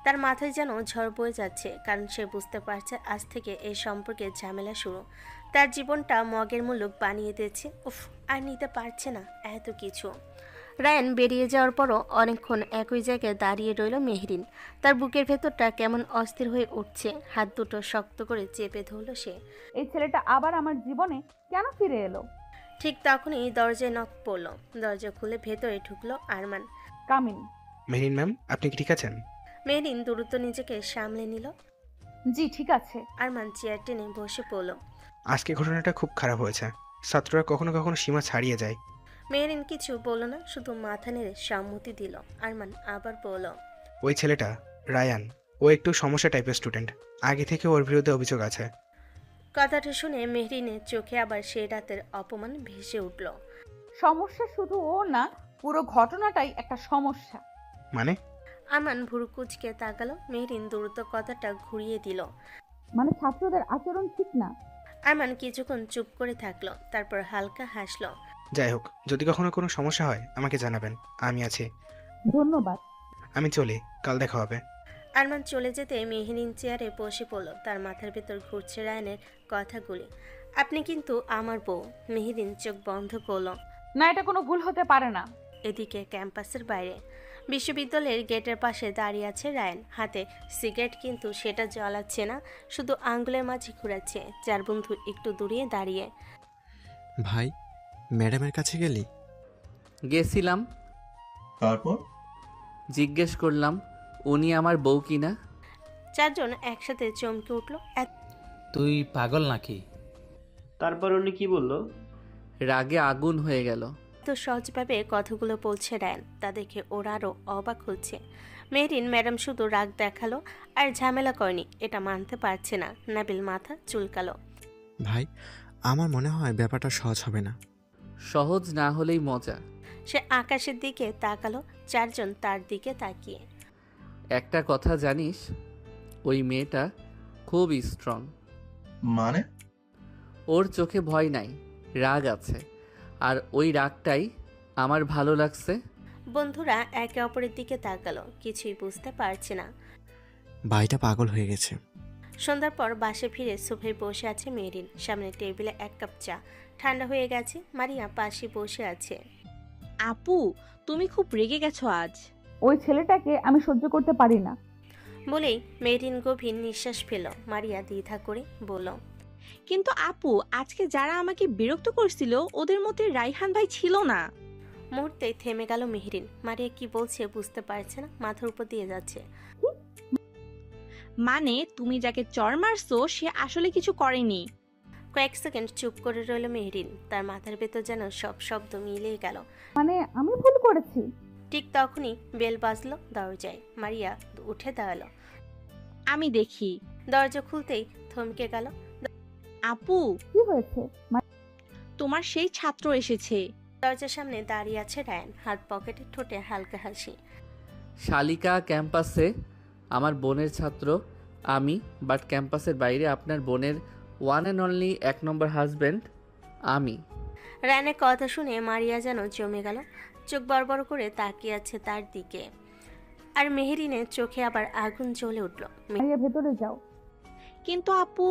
তার মাথায় যেন ঝড় বয়ে যাচ্ছে, কারণ সে বুঝতে পারছে আজ থেকে এই সম্পর্কে ঝামেলা শুরু। তার জীবনটা মগের মুলুক বানিয়ে দিয়েছে। উফ, আর নিতে পারছে না এত কিছু। রায়ান বেরিয়ে যাওয়ার পরও অনেকক্ষণ একই জায়গায় দাঁড়িয়ে রইল মেহেরিন। তার বুকের ভেতরটা কেমন অস্থির হয়ে উঠছে। হাত দুটো শক্ত করে চেপে ধরল সে। এই ছেলেটা আবার আমার জীবনে কেন ফিরে এলো? ঠিক তখনই দরজায় নক পড়ল। দরজা খুলে ভেতরে ঢুকলো আরমান। কামিন। মেহেরিন ম্যাম, আপনি কি ঠিক আছেন? মেহেরিন দ্রুত নিজেকে সামলে নিল। জি ঠিক আছে। আরমান চেয়ার টেনে বসে পড়ল। আজকে ঘটনাটা খুব খারাপ হয়েছে। ছাত্ররা কখনো কখনো সীমা ছাড়িয়ে যায়। মেহেরিন কিছু বলল না, শুধু মাথা নেড়ে সম্মতি দিল। আরমান আবার বলল, ওই ছেলেটা রায়ান, ও একটু সমস্যা টাইপের স্টুডেন্ট। আগে থেকে ওর বিরুদ্ধে অভিযোগ আছে। কথাটা শুনে মেহেরিনের চোখে আবার সেই রাতের অপমান ভেসে উঠল। সমস্যা শুধু ও না, পুরো ঘটনাটাই একটা সমস্যা। মানে? আরমান ভুরু কুচকে তাকালো। মেহেরিন দ্রুত কথাটা ঘুরিয়ে দিল। মানে ছাত্রদের আচরণ ঠিক না। আরমান কিছুক্ষণ চুপ করে থাকলো, তারপর হালকা হাসলো। যাই হোক, যদি কখনো কোনো সমস্যা হয় আমাকে জানাবেন, আমি আছি। ধন্যবাদ। আমি চলি, কাল দেখা হবে। আরমান চলে যেতে মেহেরিন চেয়ারে বসে পড়ল। তার মাথার ভেতর ঘুরছে রায়নের কথাগুলি। আপনি কিন্তু আমার বউ। মেহেরিন চোখ বন্ধ করলো। না, এটা কোনো ভুল হতে পারে না। এদিকে ক্যাম্পাসের বাইরে বিশ্ববিদ্যালয়ের গেটের পাশে দাঁড়িয়ে আছে রায়ান। হাতে সিগারেট, কিন্তু সেটা জ্বালাচ্ছে না, শুধু আঙ্গুলের মাঝে ঘুরাচ্ছে। চার বন্ধু একটু দূরে দাঁড়িয়ে। ভাই, ম্যাডামের কাছে গেলি? গেছিলাম। তারপর জিজ্ঞেস করলাম উনি আমার বউ কিনা। চারজন একসাথে চমকে উঠল। তুই পাগল নাকি? তারপর উনি কি বলল? রাগে আগুন হয়ে গেল। তো সহজভাবে কথাগুলো বলছে রায়ান, তা দেখে ওরা আরও অবাক হচ্ছে। মেরিন ম্যাডাম শুধু রাগ দেখালো আর ঝামেলা করেনি, এটা মানতে পারছে না। নাবিল মাথা চুলকালো। ভাই, আমার মনে হয় ব্যাপারটা সহজ হবে না। সহজ না হলেই মজা। সে আকাশের দিকে তাকালো, চারজন তার দিকে তাকিয়ে। একটা কথা জানিস, ওই মেয়েটা খুব স্ট্রং। মানে? ওর চোখে ভয় নাই, রাগ আছে, আর ওই রাগটাই আমার ভালো লাগছে। বন্ধুরা একে অপরের দিকে তাকালো, কিছুই বুঝতে পারছে না। ভাইটা পাগল হয়ে গেছে। সন্ধ্যার পর বাসে ফিরে সোফায় বসে আছে মেরিন। সামনে টেবিলে এক কাপ চা, ঠান্ডা হয়ে গেছে। মারিয়া পাশে বসে আছে। আপু, তুমি খুব রেগে গেছো আজ। ওই ছেলেটাকে আমি সহ্য করতে পারি না বলেই মেরিন গভীর নিঃশ্বাস ফেল। মারিয়া দ্বিধা করে বলল, কিন্তু আপু, আজকে যারা আমাকে বিরক্ত করছিল ওদের মধ্যে রাইহান ভাই ছিল না। মুহূর্তে থেমে গেল মেহরিন। মারিয়া কি বলছে বুঝতে পারছে না, মাথার উপর দিয়ে যাচ্ছে। মানে তুমি যাকে চর মারছো সে আসলে কিছু করেনি। কয়েক সেকেন্ড চুপ করে রইল মেহরিন। তার মাথার ভেতর যেন সব শব্দ মিলিয়ে গেল। মানে আমি ভুল করেছি। ঠিক তখনই বেল বাজলো দরজায়। মারিয়া উঠে দাঁড়ালো। আমি দেখি। দরজা খুলতেই থমকে গেল। আপু, কি হয়েছে? তোমার সেই ছাত্র এসেছে। দরজার সামনে দাঁড়িয়ে আছে রায়ান, হাত পকেটে, ঠোঁটে হালকা হাসি। শালিকা ক্যাম্পাসে আমার বোনের ছাত্র আমি, বাট ক্যাম্পাসের বাইরে আপনার বোনের one and only 1 number husband আমি। রায়ানের কথা শুনে মারিয়া যেন জমে গেল, চোখ বড় করে তাকিয়ে আছে তার দিকে। আর মেহেরিনের চোখে আবার আগুন জ্বলে উঠল। মারিয়া ভেতরে যাও। কিন্তু আপু,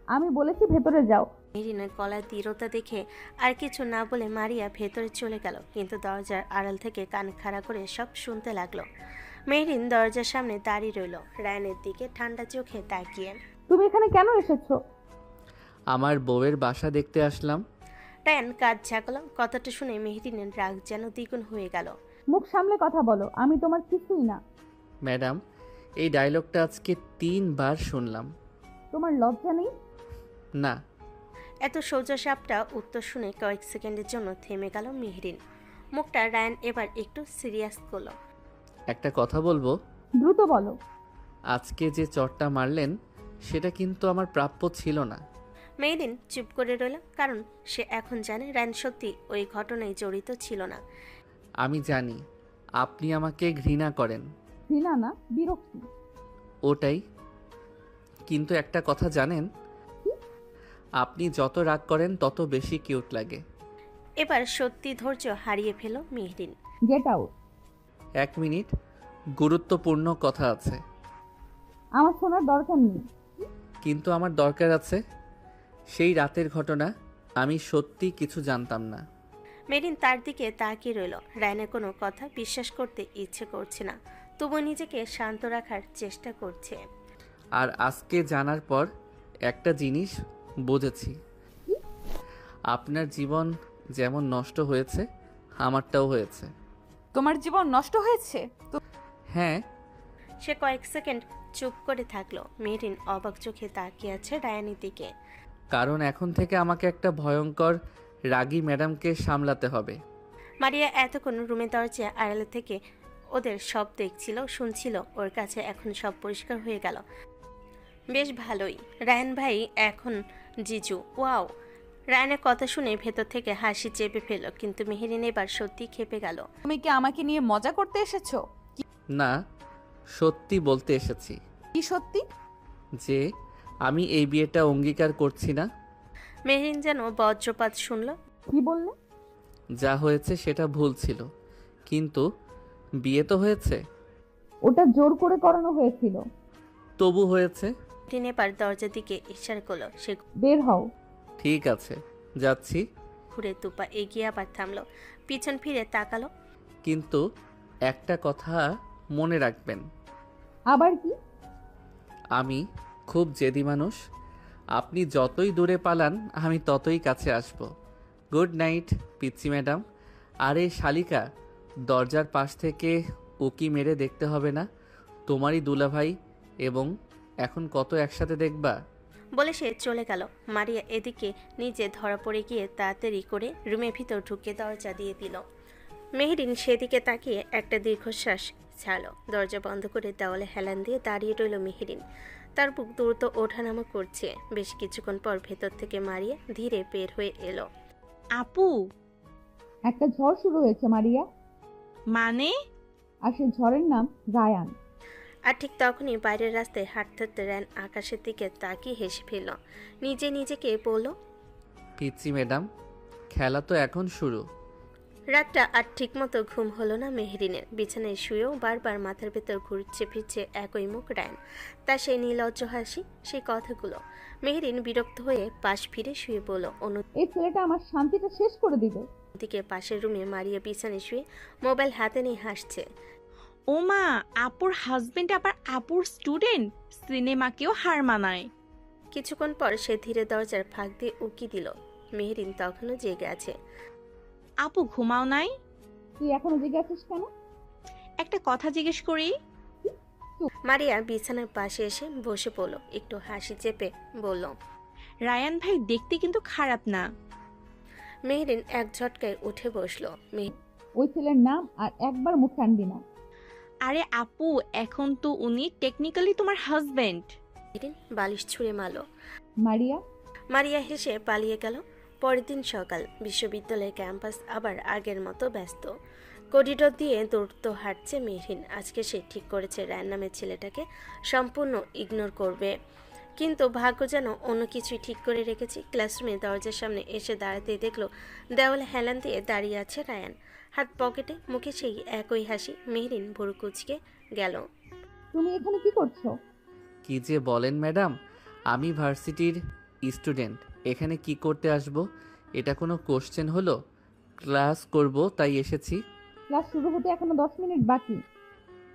আমি বলেছি ভেতরে যাও। মেহেরিনের গলার দৃঢ়তা দেখে আর কিছু না বলে মারিয়া ভেতরে চলে গেল, কিন্তু দরজার আড়াল থেকে কান খাড়া করে সব শুনতে লাগলো। মেহেরিন দরজার সামনে দাঁড়িয়ে রইল, রায়ানের দিকে ঠান্ডা চোখে তাকিয়ে। তুমি এখানে কেন এসেছো? আমার বউয়ের বাসা দেখতে আসলাম। রায়ান কাজ ঝাঁকল। কথাটা শুনে মেহেরিনের রাগ যেন দ্বিগুণ হয়ে গেল। মুখ সামলে কথা বলো, আমি তোমার কিছুই না। ম্যাডাম, এই ডায়লগটা আজকে 3 বার শুনলাম। তোমার লজ্জা নেই? না। এত সোজা সাপটা উত্তর শুনে কয়েক সেকেন্ডের জন্য থেমে গেল মেহেরিন। মুখটা রায়ান এবার একটু সিরিয়াস করলো। একটা কথা বলবো? দ্রুত বলো। আজকে যে চটটা মারলেন সেটা কিন্তু আমার প্রাপ্য ছিল না। মেহেরিন চুপ করে রইল, কারণ সে এখন জানে রায়ান সত্যি ওই ঘটনায় জড়িত ছিল না। আমি জানি আপনি আমাকে ঘৃণা করেন। ঘৃণা না, বিরক্তি। ওটাই। কিন্তু একটা কথা জানেন, আপনি যত রাগ করেন তত বেশি কিউট লাগে। এবার সত্যি ধৈর্য হারিয়ে fail Meherin. Get out. 1 minute, গুরুত্বপূর্ণ কথা আছে। আমার শোনার দরকার নেই। কিন্তু আমার দরকার আছে। সেই রাতের ঘটনা আমি সত্যি কিছু জানতাম না। মেহেরিন তার দিকে তাকিয়ে রইল। রায়ানের কোনো কথা বিশ্বাস করতে ইচ্ছে করছে না, তবু নিজেকে শান্ত রাখার চেষ্টা করছে। আর আজকে জানার পর একটা জিনিস বুঝেছি, আপনার জীবন যেমন নষ্ট হয়েছে আমারটাও হয়েছে। তোমার জীবন নষ্ট হয়েছে? হ্যাঁ। সে কয়েক সেকেন্ড চুপ করে থাকলো। মেহেরিন অবাক চোখে তাকিয়ে আছে রায়ানের দিকে। কারণ এখন থেকে আমাকে একটা ভয়ঙ্কর রাগী ম্যাডামকে সামলাতে হবে। মারিয়া এতক্ষণ রুমের দরজা আড়ালে থেকে ওদের সব দেখছিল, শুনছিল। ওর কাছে এখন সব পরিষ্কার হয়ে গেল। বেশ ভালোই, রায়ান ভাই এখন জিজু। ওয়াও! রায়ানের কথা শুনে ভেতর থেকে হাসি চেপে ফেলল, কিন্তু মেহেরিন এবার সত্যি খেপে গেল। তুমি কি আমাকে নিয়ে মজা করতে এসেছো? না, সত্যি বলতে এসেছি। কি সত্যি? যে আমি এই বিয়েটা অঙ্গীকার করছি না। মেহেরিন যেন বজ্রপাত শুনল। কি বললে? যা হয়েছে সেটা ভুল ছিল, কিন্তু বিয়ে তো হয়েছে। ওটা জোর করে করানো হয়েছিল। তবু হয়েছে। মেহেরিন এবার দরজার দিকে ইশারা করলো। সে বের হও। ঠিক আছে, যাচ্ছি। ঘুরে দুপা এগিয়ে আবার থামলো, পিছন ফিরে তাকালো। কিন্তু একটা কথা মনে রাখবেন। আবার কি? আমি খুব জেদি মানুষ। আপনি যতই দূরে পালান আমি ততই কাছে আসব। গুড নাইট পিচ্চি ম্যাডাম। আরে শালিকা, দরজার পাশ থেকে উকি মেরে দেখতে হবে না? তোমারই দুলাভাই, এবং এখন কত একসাথে দেখবা। বলে সে চলে গেল। মারিয়া এদিকে নিজে ধরা পড়ে গিয়ে তাড়াতাড়ি করে রুমের ভিতর ঢুকে দরজা দিয়ে দিল। মেহেরিন সেদিকে তাকিয়ে একটা দীর্ঘশ্বাস ছাড়ল। দরজা বন্ধ করে দেওয়ালে হেলান দিয়ে দাঁড়িয়ে রইল মেহেরিন। তার বুক দ্রুত ওঠানামা করছে। বেশ কিছুক্ষণ পর ভেতর থেকে মারিয়া ধীরে বের হয়ে এলো। আপু, একটা ঝড় শুরু হয়েছে মারিয়া। মানে? আর সেই ঝড়ের নাম রায়ান। আর ঠিক তখনই বাইরের রাস্তায় হাঁটতে হাঁটতে রায়ান আকাশের দিকে তাকিয়ে হেসে ফেলল। নিজেকে বলল, পিচ্চি ম্যাডাম, খেলা তো এখন শুরু। রাতটা আর ঠিক মতো ঘুম হলো না মেহেরিনের। বিছানায় শুয়েও বারবার মাথার ভেতর ঘুরছে ফিরছে একই মুখ রায়ান, তার সেই নির্লজ্জ হাসি, সেই কথাগুলো। মেহেরিন বিরক্ত হয়ে পাশ ফিরে শুয়ে বলল। এই ছেলেটা আমার শান্তিটা শেষ করে দিবে। অন্যদিকে পাশের রুমে মারিয়া বিছানায় শুয়ে মোবাইল হাতে নিয়ে হাসছে। ও মা, আপুর হাজবেন্ড আবার আপুর স্টুডেন্ট, সিনেমাকেও হার মানায়। কিছুক্ষণ পর সে ধীরে দরজার ফাঁক দিয়ে উকি দিল। মেহেরিন তখনও জেগে আছে। আপু ঘুমাও নাই? তুই এখনো জেগে আছিস কেন? একটা কথা জিজ্ঞেস করি। মারিয়া বিছানার পাশে এসে বসে পড়ল, একটু হাসি চেপে বলল, রায়ান ভাই দেখতে কিন্তু খারাপ না। মেহেরিন এক ঝটকায় উঠে বসলো। ওই ছেলের নাম আর একবার মুখে আনবি না। আরে আপু, এখন তো উনি টেকনিক্যালি তোমার হাজবেন্ড। মেহেরিন বালিশ ছুঁড়ে মারল। মারিয়া হেসে পালিয়ে গেল। পরের দিন সকাল, বিশ্ববিদ্যালয়ের ক্যাম্পাস আবার আগের মতো ব্যস্ত। করিডোর দিয়ে দ্রুত হাঁটছে মেহরিন। আজকে সে ঠিক করেছে রায়ান নামের ছেলেটাকে সম্পূর্ণ ইগনোর করবে, কিন্তু ভাগ্য যেন অন্য কিছুই ঠিক করে রেখেছে। ক্লাসরুমে দরজার সামনে এসে দাঁড়াতেই দেখলো দেওয়ালে হেলান দিয়ে দাঁড়িয়ে আছে রায়ান, হাত পকেটে, মুখে সেই একই হাসি। মেহরিন ভুরু কুঁচকে গেল। তুমি এখানে কি করছো? কি যে বলেন ম্যাডাম, আমি ভার্সিটির স্টুডেন্ট, এখানে কি করতে আসব? এটা কোনো কোশ্চেন হলো? ক্লাস করব তাই এসেছি। ক্লাস শুরু হতে এখনো 10 মিনিট বাকি।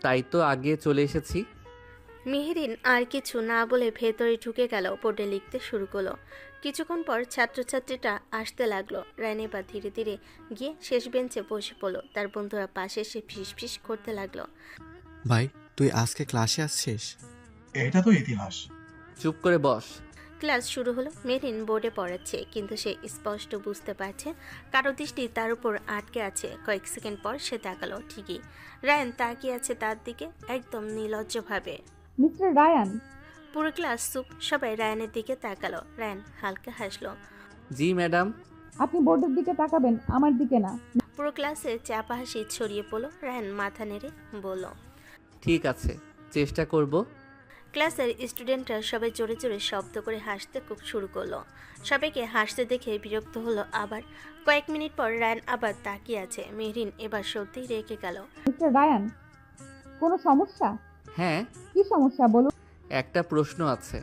তাই তো আগে চলে এসেছি। মেহরিন আর কিছু না বলে ভেতরে ঢুকে গেল, বোর্ডে লিখতে শুরু করলো। কিছুক্ষণ পর ছাত্রছাত্রীটা আসতে লাগলো। রায়ান এবার ধীরে ধীরে গিয়ে শেষ বেঞ্চে বসে পড়লো। তার বন্ধুরা পাশে এসে ফিস করতে লাগলো। ভাই তুই আজকে ক্লাসে আসছিস? এটা তো ইতিহাস। চুপ করে বস। ক্লাস শুরু হলো। মেহরিন বোর্ডে পড়াচ্ছে, কিন্তু সে স্পষ্ট বুঝতে পারছে কারো দৃষ্টি তার উপর আটকে আছে। কয়েক সেকেন্ড পর সে তাকালো, ঠিকই রায়ান তাকিয়ে আছে তার দিকে, একদম নির্লজ্জভাবে। Mister Ryan. পুরো ক্লাস চুপ, সবাই রায়ানের দিকে তাকালো। রায়ান হালকা হাসলো। জি ম্যাডাম। আপনি বোর্ডের দিকে তাকাবেন, আমার দিকে না। পুরো ক্লাসে চাপা হাসি ছড়িয়ে পড়লো। রায়ান মাথা নেড়ে বলল, ঠিক আছে, চেষ্টা করব। ক্লাসের স্টুডেন্টরা সবাই জোরে জোরে শব্দ করে হাসতে খুব শুরু করলো। সবাইকে হাসতে দেখে বিরক্ত হলো আবার। কয়েক মিনিট পর রায়ান আবার তাকিয়ে আছে। মেহরিন এবার সত্যিই রেগে গেল। মিস্টার রায়ান, কোনো সমস্যা? হ্যাঁ। কি সমস্যা বলুন? একটা প্রশ্ন আছে।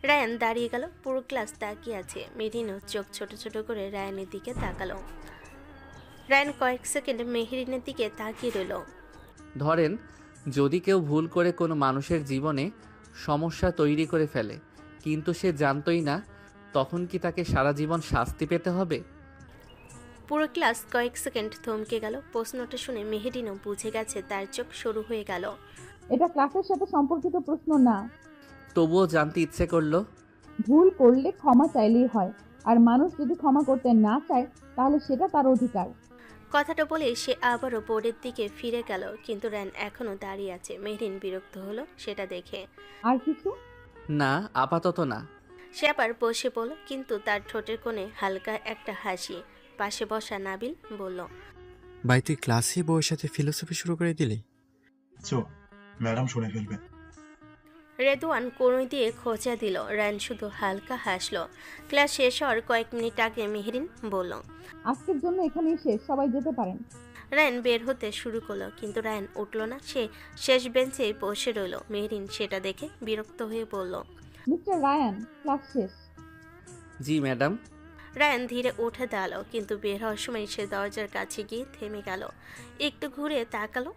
রায়ান দাঁড়িয়ে গেল। পুরো ক্লাস তাকিয়ে আছে। মেহরিনও চোখ ছোট ছোট করে রায়ানের দিকে তাকালো। রায়ান কয়েক সেকেন্ড মেহরিনের দিকে তাকিয়ে রইল। ধরেন যদি কেউ ভুল করে কোনো মানুষের জীবনে সমস্যা তৈরি করে ফেলে, কিন্তু সে জানতই না, তখন কি তাকে সারা জীবন শাস্তি পেতে হবে? পুরো ক্লাস কয়েক সেকেন্ড থমকে গেল। প্রশ্নটা শুনে মেহরিনও বুঝে গেছে, তার চোখ শুরু হয়ে গেল। এটা ক্লাসের সাথে সম্পর্কিত প্রশ্ন না। তবুও জানতে ইচ্ছে করলো। ভুল করলে ক্ষমা চাইলেই হয়, আর মানুষ যদি ক্ষমা করতে না চায় তাহলে সেটা তার অধিকার। কথাটা বলে সে আবারও বোর্ডের দিকে ফিরে গেল, কিন্তু রায়ান এখনো দাঁড়িয়ে আছে। মেহরিন বিরক্ত হলো সেটা দেখে। আর কিছু? না, আপাতত না। সে আবার বসে পড়ল, কিন্তু তার ঠোঁটের কোণে হালকা একটা হাসি। পাশে বসা নাবিল বলল, ভাই তুই ক্লাসে বউয়ের সাথে ফিলোসফি শুরু করে দিলি? চো, ম্যাডাম শুনে ফেলবে। রেদওয়ান কোণই দিয়ে খোঁচা দিল। রায়ান শুধু হালকা হাসলো। ক্লাস শেষ হওয়ার কয়েক মিনিট আগে মেহরিন বলল, আজকের জন্য এখানেই শেষ, সবাই যেতে পারেন। রায়ান বের হতে শুরু করলো, কিন্তু রায়ান উঠল না। সে শেষ বেঞ্চে বসে রইল। মেহরিন সেটা দেখে বিরক্ত হয়ে বলল, মিস্টার রায়ান, ক্লাস শেষ। জি ম্যাডাম। রায়ান ধীরে উঠে দাঁড়ালো, কিন্তু বের হওয়ার সময় সে দরজার কাছে গিয়ে থেমে গেল। একটু ঘুরে তাকালো।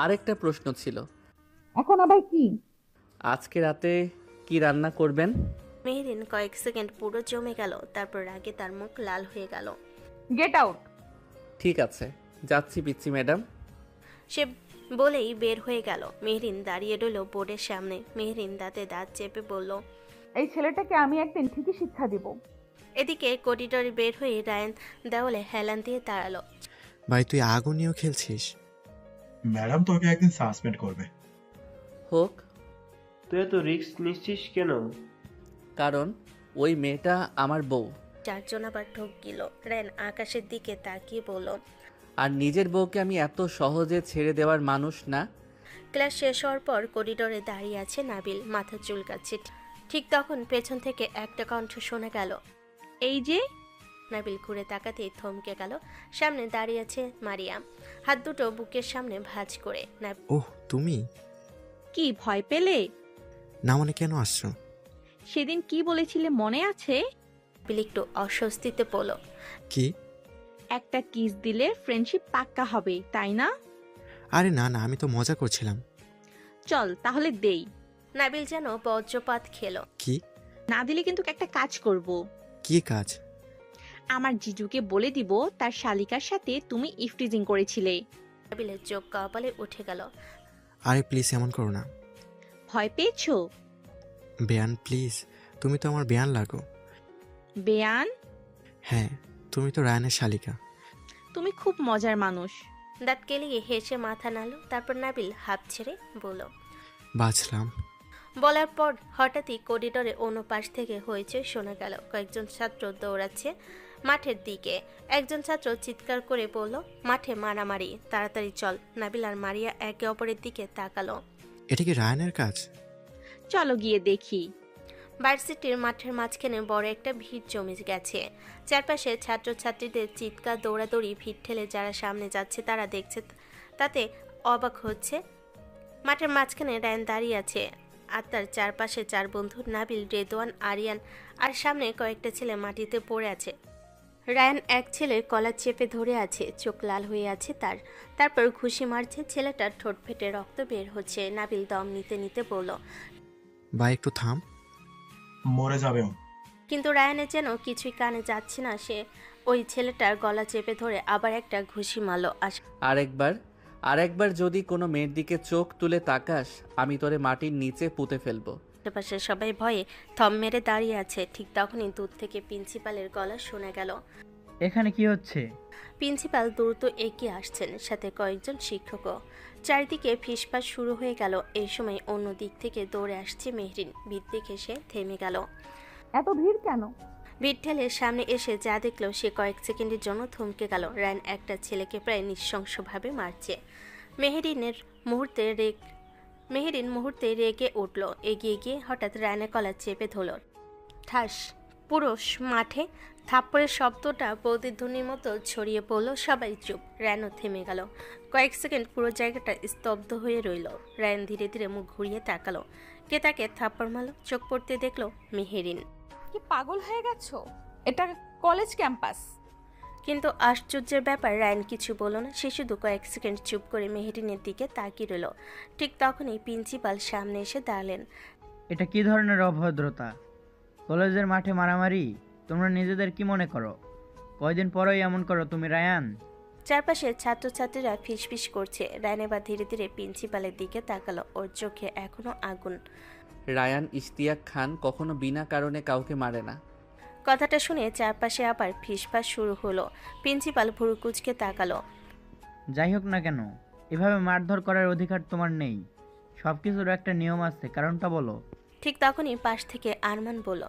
আরেকটা প্রশ্ন ছিল। এখন আবার কি? আজকে রাতে কি রান্না করবেন? মেহরিন কয়েক সেকেন্ড পুরো জমে গেল, তারপর রাগে তার মুখ লাল হয়ে গেল। Get out. ঠিক আছে, যাচ্ছি পিচ্ছি ম্যাডাম। সে বলেই বের হয়ে গেল। মেহরিন দাঁড়িয়ে রইল বোর্ডের সামনে। মেহরিন দাঁতে দাঁত চেপে বলল, এই ছেলেটাকে আমি একদিন ঠিকই শিক্ষা দিব। এদিকে করিডোরে বের হয়ে রায়ান দেওয়ালে হেলান দিয়ে দাঁড়ালো। ভাই তুই আগুন নিয়েও খেলছিস? ম্যাডাম তোকে একদিন সাসপেন্ড করবে। হোক। তুই এত রিস্ক নিচ্ছিস কেন? কারণ ওই মেয়েটা আমার বউ। চারজন আবার ঢোক গেল। রায়ান আকাশের দিকে তাকিয়ে বলল, আর নিজের বউকে আমি এত সহজে ছেড়ে দেওয়ার মানুষ না। ক্লাস শেষ হওয়ার পর করিডোরে দাঁড়িয়ে আছে নাবিল, মাথা চুলকাচ্ছে। ঠিক তখন পেছন থেকে একটা কণ্ঠ শোনা গেল, এই যে। নাবিল ঘুরে তাকাতেই থমকে গেল। সামনে দাঁড়িয়ে আছে মারিয়াম, হাত দুটো বুকের সামনে ভাঁজ করে। ওহ তুমি? কি ভয় পেলে? না মানে কেন আসছো? সেদিন কি বলেছিলে মনে আছে? নাবিল একটু অস্বস্তিতে পড়ল। কি? একটা কিস দিলে ফ্রেন্ডশিপ পাক্কা হবে, তাই না? আরে না না, আমি তো মজা করছিলাম। চল তাহলে দেই। নাবিল যেন বজ্রপাত খেলো। কি? না দিলে কিন্তু একটা কাজ করব। কি কাজ? আমার জিজুকে বলে দিব তার শালিকার সাথে তুমি ইফটিজিং করেছিলে। নাবিলের চোখ কপালে উঠে গেল। আরে প্লিজ এমন করো না। ভয় পেয়েছো? বেয়ান প্লিজ, তুমি তো আমার বেয়ান লাগো। বেয়ান? হ্যাঁ, তুমি তো রায়ানের শালিকা। তুমি খুব মজার মানুষ। দাঁত কেলিয়ে হেসে মাথা নাড়ল। তারপর নাবিল হাত ছেড়ে বলল, বাঁচলাম। বলার পর হঠাৎই করিডোরে অন্য পাশ থেকে হয়েছে শোনা গেল। কয়েকজন ছাত্র দৌড়াচ্ছে। মাঠের দিকে। একজন ছাত্র চিৎকার করে বলল, মাঠে মারামারি, তাড়াতাড়ি চল। নাবিল আর মারিয়া একে অপরের দিকে তাকালো। এটা কি রায়ানের কাজ? চলো গিয়ে দেখি। ভার্সিটির মাঠের মাঝখানে বড় একটা ভিড় জমে গেছে। চারপাশে ছাত্রছাত্রীদের চিৎকার, দৌড়াদৌড়ি, ভিড় ঠেলে যারা সামনে যাচ্ছে তারা দেখছে, তাতে অবাক হচ্ছে। মাঠের মাঝখানে রায়ান দাঁড়িয়ে আছে, আর তার চারপাশে 4 বন্ধু নাবিল, রেদওয়ান, আরিয়ান, আর সামনে কয়েকটা ছেলে মাটিতে পড়ে আছে। রায়ান এক ছেলের কলার চেপে ধরে আছে, চোখ লাল হয়ে আছে তার। তারপর ঘুষি মারছে, ছেলেটার ঠোঁট ফেটে রক্ত বের হচ্ছে। নাবিল দম নিতে নিতে বলল, ভাই একটু থাম। মরে যাবে ও। কিন্তু রায়ানের যেন কিছুই কানে যাচ্ছে না। সে ওই ছেলেটার গলা চেপে ধরে আবার একটা ঘুষি মারল। আরেকবার যদি কোনো মেয়ের দিকে চোখ তুলে তাকাস, আমি তোরে মাটির নিচে পুঁতে ফেলবো। আশেপাশে সবাই ভয়ে থম মেরে দাঁড়িয়ে আছে। ঠিক তখনই দূর থেকে প্রিন্সিপালের গলা শোনা গেল। এখানে কি হচ্ছে? প্রিন্সিপাল দ্রুত এগিয়ে আসছেন, সাথে কয়েকজন শিক্ষকও। চারিদিকে ফিসফাস শুরু হয়ে গেল। এই সময় অন্য দিক থেকে দৌড়ে আসছে মেহরিন। ভিড় দেখে সে থেমে গেল। এত ভিড় কেন? ভিড় ঠেলে সামনে এসে যা দেখলো সে কয়েক সেকেন্ডের জন্য থমকে গেল। রায়ান একটা ছেলেকে প্রায় নৃশংসভাবে মারছে। মেহরিন মুহূর্তে রেগে উঠল। এগিয়ে গিয়ে হঠাৎ রায়ানের কলার চেপে ধরল। ঠাস! পুরো মাঠে থাপ্পড়ের শব্দটা প্রতিধ্বনির মতো ছড়িয়ে পড়ল। সবাই চুপ। রায়ানও থেমে গেল। কয়েক সেকেন্ড পুরো জায়গাটা স্তব্ধ হয়ে রইল। রায়ান ধীরে ধীরে মুখ ঘুরিয়ে তাকালো। কে তাকে থাপ্পড় মারল? চোখ পড়তে দেখলো মেহরিন। কি পাগল হয়ে গেছো? এটা কলেজ ক্যাম্পাস। কিন্তু আশ্চর্যের ব্যাপার, রায়ান কিছু বলল না। সে শুধু কয়েক সেকেন্ড চুপ করে মেহরিনের দিকে তাকিয়ে রইল। ঠিক তখনই প্রিন্সিপাল সামনে এসে দাঁড়ালেন। এটা কি ধরনের অভদ্রতা? কলেজের মাঠে মারামারি? তোমরা নিজেদের কি মনে করো? কয়দিন পরেই এমন করো তুমি, রায়ান? চারপাশে ছাত্রছাত্রীরা ফিসফিস করছে। রায়ান এবার ধীরে ধীরে প্রিন্সিপালের দিকে তাকালো। ওর চোখে এখনো আগুন। রায়ান ইশতিয়াক খান কখনো বিনা কারণে কাউকে মারে না। কথাটা শুনে চারপাশে আবার ফিসফাস শুরু হলো। প্রিন্সিপাল ভুরু কুঁচকে তাকালো। যাই হোক না কেন, এভাবে মারধর করার অধিকার তোমার নেই। সবকিছুর একটা নিয়ম আছে, কারণটা বলো। ঠিক তখনই পাশ থেকে আরমান বলল,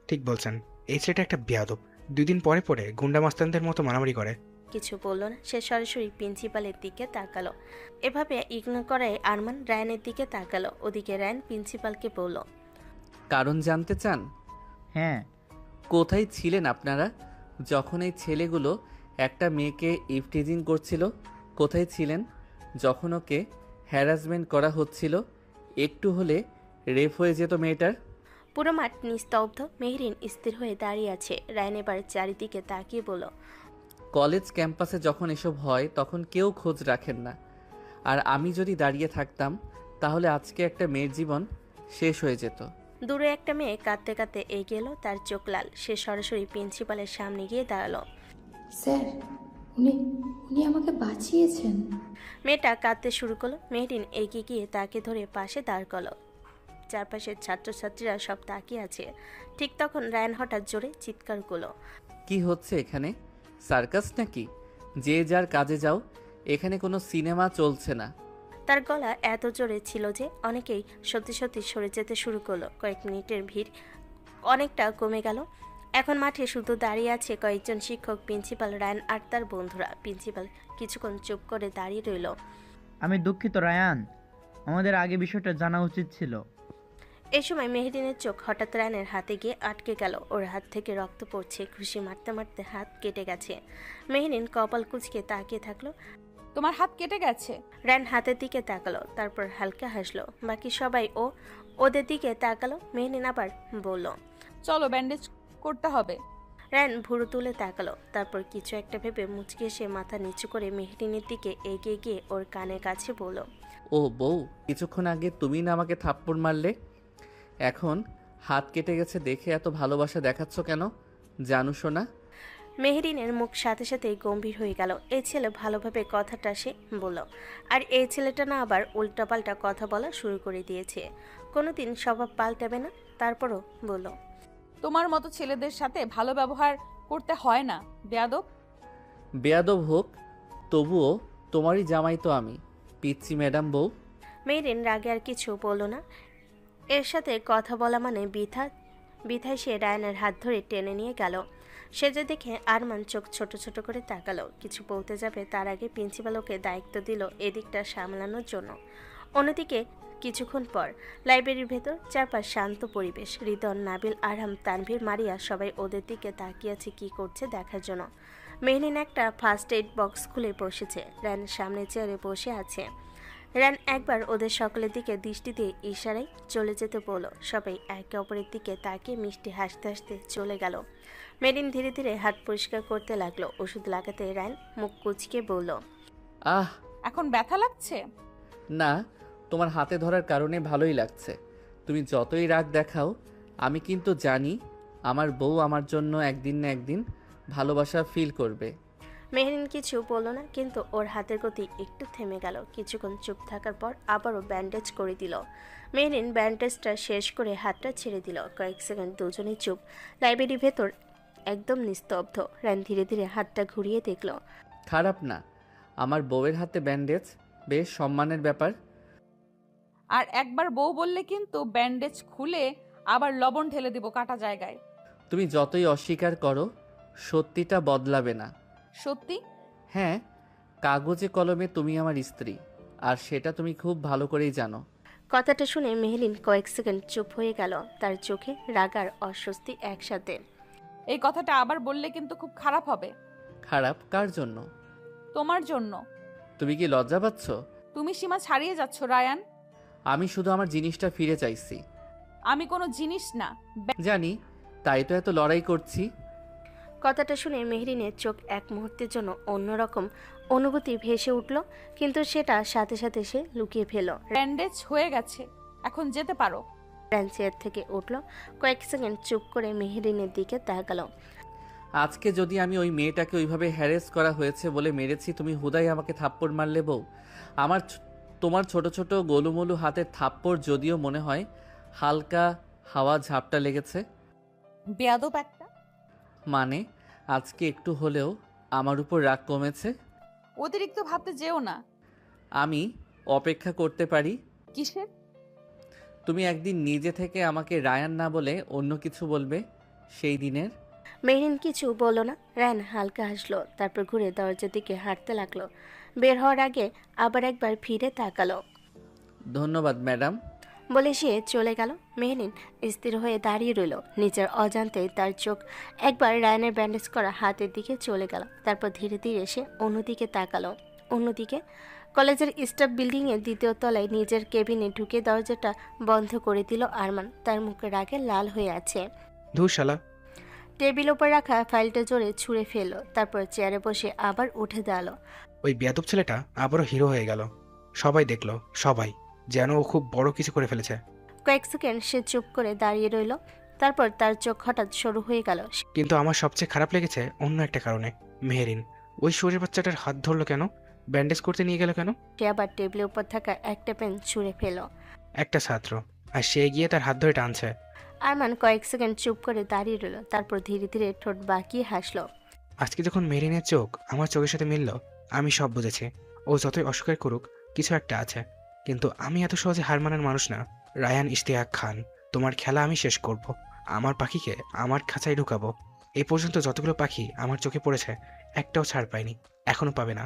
ঠিক বলছেন, এই ছেলেটা একটা বেয়াদব। 2 দিন পরে পরে গুন্ডা মাস্তানদের মতো মারামারি করে। কিছু বলল না। সে সরাসরি প্রিন্সিপালের দিকে তাকালো। এভাবে ইগনোর করায় আরমান রায়ানের দিকে তাকালো। ওদিকে রায়ান প্রিন্সিপালকে বলল, কারণ জানতে চান? হ্যাঁ। কোথায় ছিলেন আপনারা যখন এই ছেলেগুলো একটা মেয়েকে ইফটিজিং করছিল? কোথায় ছিলেন যখন ওকে হ্যারাসমেন্ট করা হচ্ছিল? একটু হলে রেপ হয়ে যেত মেয়েটার। পুরো মাঠ নিস্তব্ধ। মেহরিন স্থির হয়ে দাঁড়িয়ে আছে। রায়ান এবার চারিদিকে তাকিয়ে বলল, কলেজ ক্যাম্পাসে যখন এসব হয় তখন কেউ খোঁজ রাখেন না। আর আমি যদি দাঁড়িয়ে থাকতাম তাহলে আজকে একটা মেয়ের জীবন শেষ হয়ে যেত। দূরে একটা মেয়ে কাঁদতে কাঁদতে এগিয়ে এলো। তার চোখ লাল। সে সরাসরি প্রিন্সিপালের সামনে গিয়ে দাঁড়ালো। স্যার, উনি আমাকে বাঁচিয়েছেন। মেয়েটা কাঁদতে শুরু করলো। মেহরিন এগিয়ে গিয়ে তাকে ধরে পাশে দাঁড় করলো। চারপাশের ছাত্রছাত্রীরা সব তাকিয়ে আছে। ঠিক তখন রায়ান হঠাৎ জোরে চিৎকার করলো, কি হচ্ছে এখানে? সার্কাস নাকি? যে যার কাজে যাও, এখানে কোনো সিনেমা চলছে না। তার গলা এত জোরে ছিল যে অনেকেই সত্যি সত্যি সরে যেতে শুরু করলো। কয়েক মিনিটের ভিড় অনেকটা কমে গেল। এখন মাঠে শুধু দাঁড়িয়ে আছে কয়েকজন শিক্ষক, প্রিন্সিপাল, রায়ান আর তার বন্ধুরা। প্রিন্সিপাল কিছুক্ষণ চুপ করে দাঁড়িয়ে রইল। আমি দুঃখিত রায়ান, আমাদের আগে বিষয়টা জানা উচিত ছিল। এই সময় মেহরিনের চোখ হঠাৎ রায়ানের হাতে গিয়ে আটকে গেল। ওর হাত থেকে রক্ত পড়ছে। ঘুষি মারতে মারতে হাত কেটে গেছে। মেহরিন কপাল কুঁচকে তাকিয়ে থাকলো। তোমার হাত কেটে গেছে? রায়ান হাতের দিকে তাকালো, তারপর হালকা হাসলো। বাকি সবাই ওদের দিকে তাকালো। মেহরিন আবার বলল, চলো ব্যান্ডেজ করতে হবে। রায়ান ভুরু তুলে তাকালো, তারপর কিছু একটা ভেবে মুচকে এসে মাথা নিচু করে মেহরিনের দিকে এগিয়ে গিয়ে ওর কানের কাছে বলল, ও বউ, কিছুক্ষণ আগে তুমি না আমাকে থাপ্পড় মারলে? এখন হাত কেটে গেছে দেখে এত ভালোবাসা দেখাচ্ছ কেন জানু শোনা? মেহরিনের মুখ সাথে সাথেই গম্ভীর হয়ে গেল। এই ছেলে ভালোভাবে কথাটা সে বলল, আর এই ছেলেটা না আবার উল্টাপাল্টা কথা বলা শুরু করে দিয়েছে। কোনোদিন স্বভাব পাল্টাবে না। তারপরও বলল, তোমার মতো ছেলেদের সাথে ভালো ব্যবহার করতে হয় না বেয়াদব। বেয়াদব হোক, তবুও তোমারই জামাই তো আমি, পিচ্ছি ম্যাডাম বউ। মেহরিন রাগে আর কিছু বলল না। এর সাথে কথা বলা মানে বিথায় সে রায়ানের হাত ধরে টেনে নিয়ে গেল। সেজে দেখে আরমান চোখ ছোট ছোট করে তাকালো। কিছু বলতে যাবে তার আগে প্রিন্সিপাল ওকে দায়িত্ব দিল এদিকটা সামলানোর জন্য। অন্যদিকে কিছুক্ষণ পর লাইব্রেরির ভেতর চারপাশ শান্ত পরিবেশ। রিদন, নাবিল, আরহাম, তানভীর, মারিয়া সবাই ওদের দিকে তাকিয়ে আছে কি করছে দেখার জন্য। মেহরিন একটা ফার্স্ট এইড বক্স খুলে বসেছে। রান সামনে চেয়ারে বসে আছে। রান একবার ওদের সকলের দিকে দৃষ্টি দিয়ে ইশারায় চলে যেতে বলল। সবাই একে অপরের দিকে তাকিয়ে মিষ্টি হাসতে হাসতে চলে গেল। মেরিন ধীরে ধীরে হাত পরিষ্কার করতে লাগলো। ওষুধ লাগাতে রান মুখ কুচকে বলল, আহ, এখন ব্যথা লাগছে? না, তোমার হাতে ধরার কারণে ভালোই লাগছে। তুমি যতই রাগ দেখাও, আমি কিন্তু জানি আমার বউ আমার জন্য একদিন না একদিন ভালোবাসা ফিল করবে। মেহরিন কিছু বলল না, কিন্তু ওর হাতের গতি একটু থেমে গেল। কিছুক্ষণ চুপ থাকার পর আবারও ব্যান্ডেজ করে দিল। মেহরিন ব্যান্ডেজটা শেষ করে হাতটা ছেড়ে দিল। কয়েক সেকেন্ড দুজনেই চুপ। লাইব্রেরির ভেতর একদম নিস্তব্ধ। রান ধীরে ধীরে হাতটা ঘুরিয়ে দেখল। খারাপ না, আমার বউয়ের হাতে ব্যান্ডেজ বেশ সম্মানের ব্যাপার। আর একবার বউ বললে কিন্তু ব্যান্ডেজ খুলে আবার লবণ ঢেলে দিব কাটা জায়গায়। তুমি যতই অস্বীকার করো, সত্যিটা বদলাবে না। সত্যি? হ্যাঁ, কাগজে কলমে তুমি আমার স্ত্রী, আর সেটা তুমি খুব ভালো করেই জানো। কথাটা শুনে মেহরিন কয়েক সেকেন্ড চুপ হয়ে গেল। তার চোখে রাগ আর অস্বস্তি একসাথে। এই কথাটা আবার বললে কিন্তু খুব খারাপ হবে। খারাপ কার জন্য? তোমার জন্য। তুমি কি লজ্জা পাচ্ছ? তুমি সীমা ছাড়িয়ে যাচ্ছ রায়ান। আমি শুধু আমার জিনিসটা ফিরে চাইছি। আমি কোনো জিনিস না। জানি, তাই তো এত লড়াই করছি। কথাটা শুনে মেহরিনের চোখ এক মুহূর্তের জন্য অন্যরকম অনুভূতি ভেসে উঠল, কিন্তু সেটা সাথে সাথে সে লুকিয়ে ফেল। ব্যান্ডেজ হয়ে গেছে, এখন যেতে পারো। রান চেয়ার থেকে উঠল। কয়েক সেকেন্ড চুপ করে মেহরিনের দিকে তাকালো। আজকে যদি আমি ওই মেয়েটাকে ওইভাবে হ্যারেস করা হয়েছে বলে মেরেছি, তুমি হুদাই আমাকে থাপ্পড় মারলে বউ? তোমার ছোট ছোট গোলুমলু হাতের থাপ্পড় যদিও মনে হয় হালকা হাওয়া ঝাপটা লেগেছে। বেয়াদব একটা। মানে আজকে একটু হলেও আমার উপর রাগ কমেছে? অতিরিক্ত ভাবতে যেও না। আমি অপেক্ষা করতে পারি। কিসের? তুমি একদিন নিজে থেকে আমাকে রায়ান না বলে অন্য কিছু বলবে, সেই দিনের। মেহরিন কিছু বলল না। রায়ান হালকা হাসলো, তারপর ঘুরে দরজার দিকে হাঁটতে লাগলো। বের হওয়ার আগে আবার একবার ফিরে তাকালো। ধন্যবাদ ম্যাডাম বলে সে চলে গেল। মেহরিন স্থির হয়ে দাঁড়িয়ে রইল। নিজের অজান্তে তার চোখ একবার রায়ানের ব্যান্ডেজ করা হাতের দিকে চলে গেল। তারপর ধীরে ধীরে সে অন্যদিকে তাকালো। অন্যদিকে কলেজের স্টাফ বিল্ডিংয়ের দ্বিতীয় তলায় নিজের কেবিনে ঢুকে দরজাটা বন্ধ করে দিল আরমান। তার মুখে রাগে লাল হয়ে আছে। ধুর শালা। টেবিল ওপর রাখা ফাইলটা জোরে ছুঁড়ে ফেললো। তারপর চেয়ারে বসে আবার উঠে দাঁড়ালো। ওই বেয়াদব ছেলেটা আবারও হিরো হয়ে গেল। সবাই দেখলো, সবাই যেন ও খুব বড় কিছু করে ফেলেছে। কয়েক সেকেন্ড সে চুপ করে দাঁড়িয়ে রইল। তারপর তার চোখ হঠাৎ সরু হয়ে গেল। কিন্তু আমার সবচেয়ে খারাপ লেগেছে অন্য একটা কারণে। মেহরিন ওই শরীর বাচ্চাটার হাত ধরলো কেন? ব্যান্ডেজ করতে নিয়ে গেল কেন? সে আবার টেবিলের উপর থাকা একটা পেন ছুঁড়ে ফেল। একটা ছাত্র, আর সে গিয়ে তার হাত ধরে টানছে। আরমান কয়েক সেকেন্ড চুপ করে দাঁড়িয়ে রইল। তারপর ধীরে ধীরে ঠোঁট বাঁকিয়ে হাসলো। আজকে যখন মেহরিনের চোখ আমার চোখের সাথে মিলল, আমি সব বুঝেছি। ও যতই অস্বীকার করুক, কিছু একটা আছে। কিন্তু আমি এত সহজে হার মানার মানুষ না। রায়ান ইশতিয়াক খান, তোমার খেলা আমি শেষ করব। আমার পাখিকে আমার খাঁচায় ঢুকাবো। এই পর্যন্ত যতগুলো পাখি আমার চোখে পড়েছে, একটাও ছাড় পায়নি, এখনো পাবে না।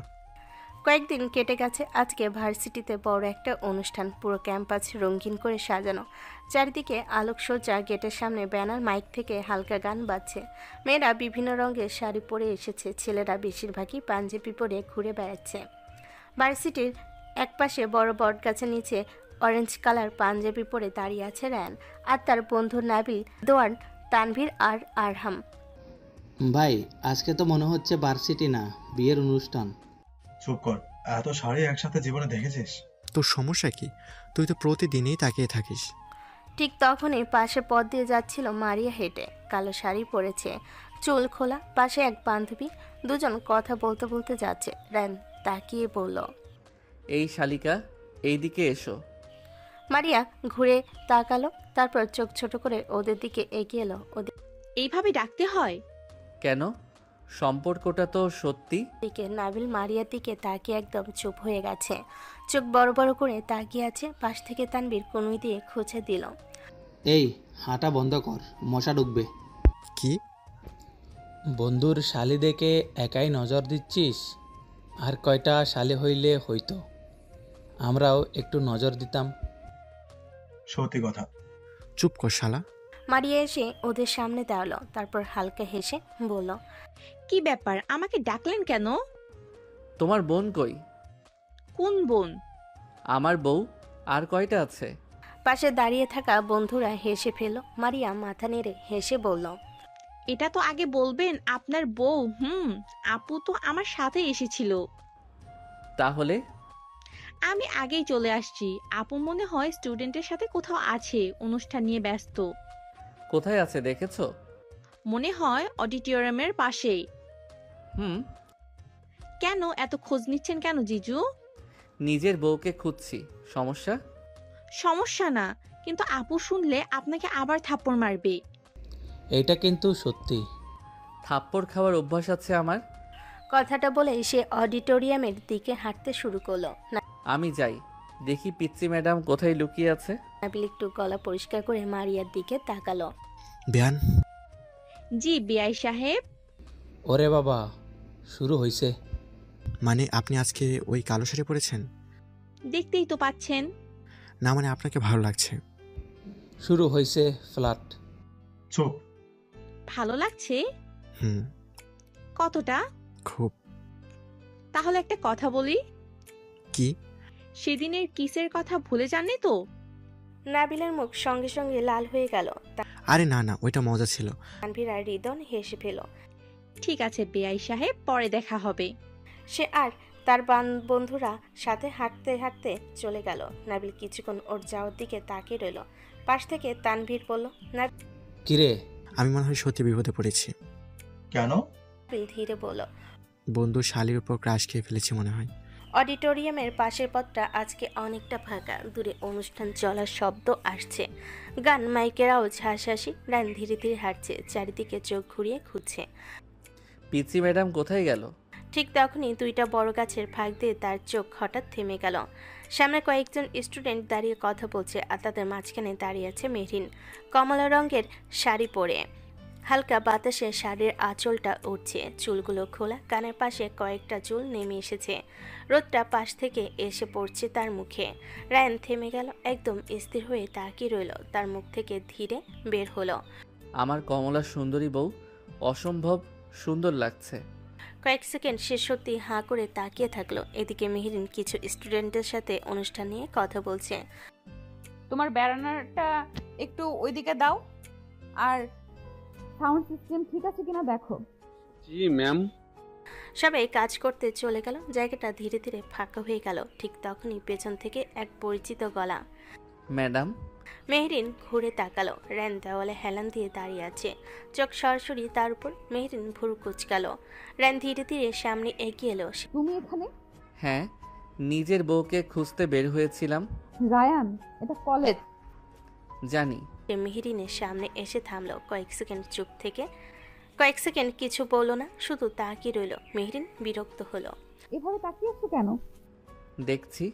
কয়েকদিন কেটে গেছে। আজকে ভার্সিটিতে বড় একটা অনুষ্ঠান। পুরো ক্যাম্পাস রঙিন করে সাজানো। চারিদিকে আলোকসজ্জা। গেটের সামনে ব্যানার, মাইক থেকে হালকা গান বাজছে। মেয়েরা বিভিন্ন রঙের শাড়ি পরে এসেছে। ছেলেরা বেশিরভাগই পাঞ্জাবি পরে ঘুরে বেড়াচ্ছে। ভার্সিটির একপাশে বড় বট গাছের নিচে অরেঞ্জ কালার পাঞ্জাবি পরে দাঁড়িয়ে আছে রায়ান আর তার বন্ধু নাবিল, দোয়ান, তানভীর আর আরহাম। ভাই, আজকে তো মনে হচ্ছে ভার্সিটি না, বিয়ের অনুষ্ঠান। চুপ কর। এত শাড়ি একসাথে জীবনে দেখেছিস? তোর সমস্যা কি? তুই তো প্রতিদিনই তাকিয়ে থাকিস। ঠিক তখনই পাশে পথ দিয়ে যাচ্ছিল মারিয়া হেঁটে। কালো শাড়ি পরেছে, চুল খোলা। পাশে এক বান্ধবী। দুজন কথা বলতে বলতে যাচ্ছে। রায়ান তাকিয়ে বলল, এই শালিকা, এইদিকে এসো। মারিয়া ঘুরে তাকালো। তারপর চোখ ছোট করে ওদের দিকে এগিয়ে এলো। এইভাবে ডাকতে হয়? কেন? সম্পর্কটা তো সত্যি। দিকে নাবিল মারিয়ার দিকে তাকিয়ে একদম চুপ হয়ে গেছে। চোখ বড় বড় করে তাকিয়ে আছে। পাশ থেকে তানবীর কনুই দিয়ে খুঁজে দিল। এই হাঁটা বন্ধ কর, মশা ঢুকবে। কি? বন্ধুর শালি দেখে একাই নজর দিচ্ছিস? আর কয়টা শালি হইলে হইতো আমরাও একটু নজর দিতাম। সত্যি কথা। চুপ কর শালা। মারিয়া এসে ওদের সামনে দাঁড়ালো, তারপর হালকা হেসে বলল, কি ব্যাপার, আমাকে ডাকলেন কেন? তোমার বোন কই? কোন বোন? আমার বউ। আর কয়টা আছে? পাশে দাঁড়িয়ে থাকা বন্ধুরা হেসে ফেলল। মারিয়া মাথা নেড়ে হেসে বলল, এটা তো আগে বলবেন আপনার বউ। আপু তো আমার সাথে এসেছিল। তাহলে? আমি আগেই চলে আসছি। আপু মনে হয় স্টুডেন্টের সাথে কোথাও আছে, অনুষ্ঠান নিয়ে ব্যস্ত। কোথায় আছে দেখেছো? মনে হয় অডিটোরিয়ামের পাশেই। কেন এত খোঁজ নিচ্ছেন কেন জিজু? নিজের বউকে খুঁজছি। সমস্যা? সমস্যা না, কিন্তু আপু শুনলে আপনাকে আবার থাপ্পড় মারবে। এইটা কিন্তু সত্যি। থাপ্পড় খাওয়ার অভ্যাস আছে আমার। কথাটা বলে সে অডিটোরিয়ামের দিকে হাঁটতে শুরু করলো। আমি যাই, দেখি পিচ্চি ম্যাডাম কোথায় লুকিয়ে আছে। নাবিল একটু গলা পরিষ্কার করে মারিয়ার দিকে তাকালো। বেয়ান। জি বিআই সাহেব। ওরে বাবা, শুরু হইছে। মানে আপনি আজকে ওই কালো শাড়ি পরেছেন? দেখতেই তো পাচ্ছেন। না মানে আপনাকে ভালো লাগছে। শুরু হইছে ফ্ল্যাট। চুপ। ভালো লাগছে? কতটা? খুব। তাহলে একটা কথা বলি। কি? সেদিনের কিসের কথা ভুলে যাননি তো? নাবিলের মুখ সঙ্গে সঙ্গে লাল হয়ে গেল। আরে না না, ওইটা মজা ছিল। তানভীর আর রিদন হেসে ফেল। ঠিক আছে বেআই সাহেব, পরে দেখা হবে। সে আর তার বন্ধুরা সাথে হাঁটতে হাঁটতে চলে গেল। নাবিল কিছুক্ষণ ওর যাওয়ার দিকে তাকিয়ে রইল। পাশ থেকে তানভীর বলল, কিরে? আমি মনে হয় সত্যি বিপদে পড়েছি। কেন? নাবিল ধীরে বলল, বন্ধু শালির উপর ক্রাশ খেয়ে ফেলেছি মনে হয়। অডিটোরিয়ামের পাশের পথটা আজকে অনেকটা ফাঁকা। দূরে অনুষ্ঠান চলার শব্দ আসছে, গান, মাইকের আওয়াজ, হাসাহাসি। রান ধীরে ধীরে হাঁটছে, চারিদিকে চোখ ঘুরিয়ে খুঁজছে। পিচ্চি ম্যাডাম কোথায় গেল? ঠিক তখনই দুইটা বড় গাছের ফাঁক দিয়ে তার চোখ হঠাৎ থেমে গেল। সামনে কয়েকজন স্টুডেন্ট দাঁড়িয়ে কথা বলছে, আর তাদের মাঝখানে দাঁড়িয়ে আছে মেহরিন, কমলা রঙের শাড়ি পরে। হালকা বাতাসে শাড়ির আঁচলটা উঠছে, চুলগুলো খোলা, কানের পাশে কয়েকটা চুল নেমে এসেছে। রোদটা পাশ থেকে এসে পড়ছে তার মুখে। রায়ান থেমে গেল, একদম স্থির হয়ে তাকিয়ে রইল। তার মুখ থেকে ধীরে বের হলো, আমার কমলা সুন্দরী বউ। অসম্ভব সুন্দর লাগছে। কয়েক সেকেন্ড সে সত্যি হাঁ করে তাকিয়ে থাকলো। এদিকে মেহরিন কিছু স্টুডেন্টের সাথে অনুষ্ঠান নিয়ে কথা বলছে। তোমার ব্যানারটা একটু ওইদিকে দাও, আর সাউন্ড সিস্টেম ঠিক আছে কিনা দেখো। জি ম্যাম। সবাই কাজ করতে চলে গেল। জায়গাটা ধীরে ধীরে ফাঁকা হয়ে গেল। ঠিক তখনই পেছন থেকে এক পরিচিত গলা। ম্যাডাম। মেহরিন ঘুরে তাকালো। র্যান দেওয়ালে হেলান দিয়ে দাঁড়িয়ে আছে, চোখ সরাসরি তার উপর। মেহরিন ভুরু কুচকালো। র্যান ধীরে ধীরে সামনে এগিয়ে এলো। তুমি এখানে? হ্যাঁ, নিজের বউকে খুঁজতে বের হয়েছিলাম। রায়ান, এটা কলেজ। জানি। মেহরিনের সামনে এসে থামলো। কয়েক সেকেন্ড কিছু বললো না, শুধু তাকিয়ে রইল। মেহরিন বিরক্ত হলো। এভাবে তাকিয়ে আছো কেন? দেখছি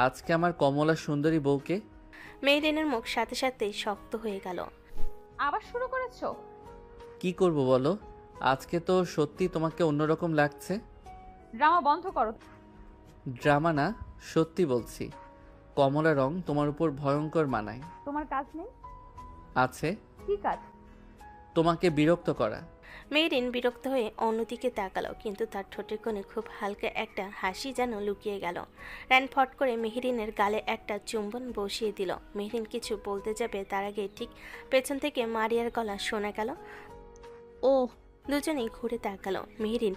আজকে আমার কমলা সুন্দরী বউকে। মেহরিনের মুখ সাথে সাথেই শক্ত হয়ে গেল। আবার শুরু করেছো? কি করব বলো, আজকে তো সত্যি তোমাকে অন্যরকম লাগছে। ড্রামা বন্ধ করো। ড্রামা না, সত্যি বলছি। কমলা রং তোমার উপর ভয়ঙ্কর মানায়। তোমার কাজ নেই? আছে। কি কাজ? তোমাকে বিরক্ত করা। মেহরিন বিরক্ত হয়ে অন্যদিকে তাকালো, কিন্তু তার ঠোঁটের কোণে খুব হালকা একটা হাসি যেন লুকিয়ে গেল। র্যান ফট করে মেহরিনের গালে একটা চুম্বন বসিয়ে দিল। মেহরিন কিছু বলতে যাবে, তার আগে ঠিক পেছন থেকে মারিয়ার গলা শোনা গেল। ও! দুজনেই ঘুরে তাকালো। মেহরিন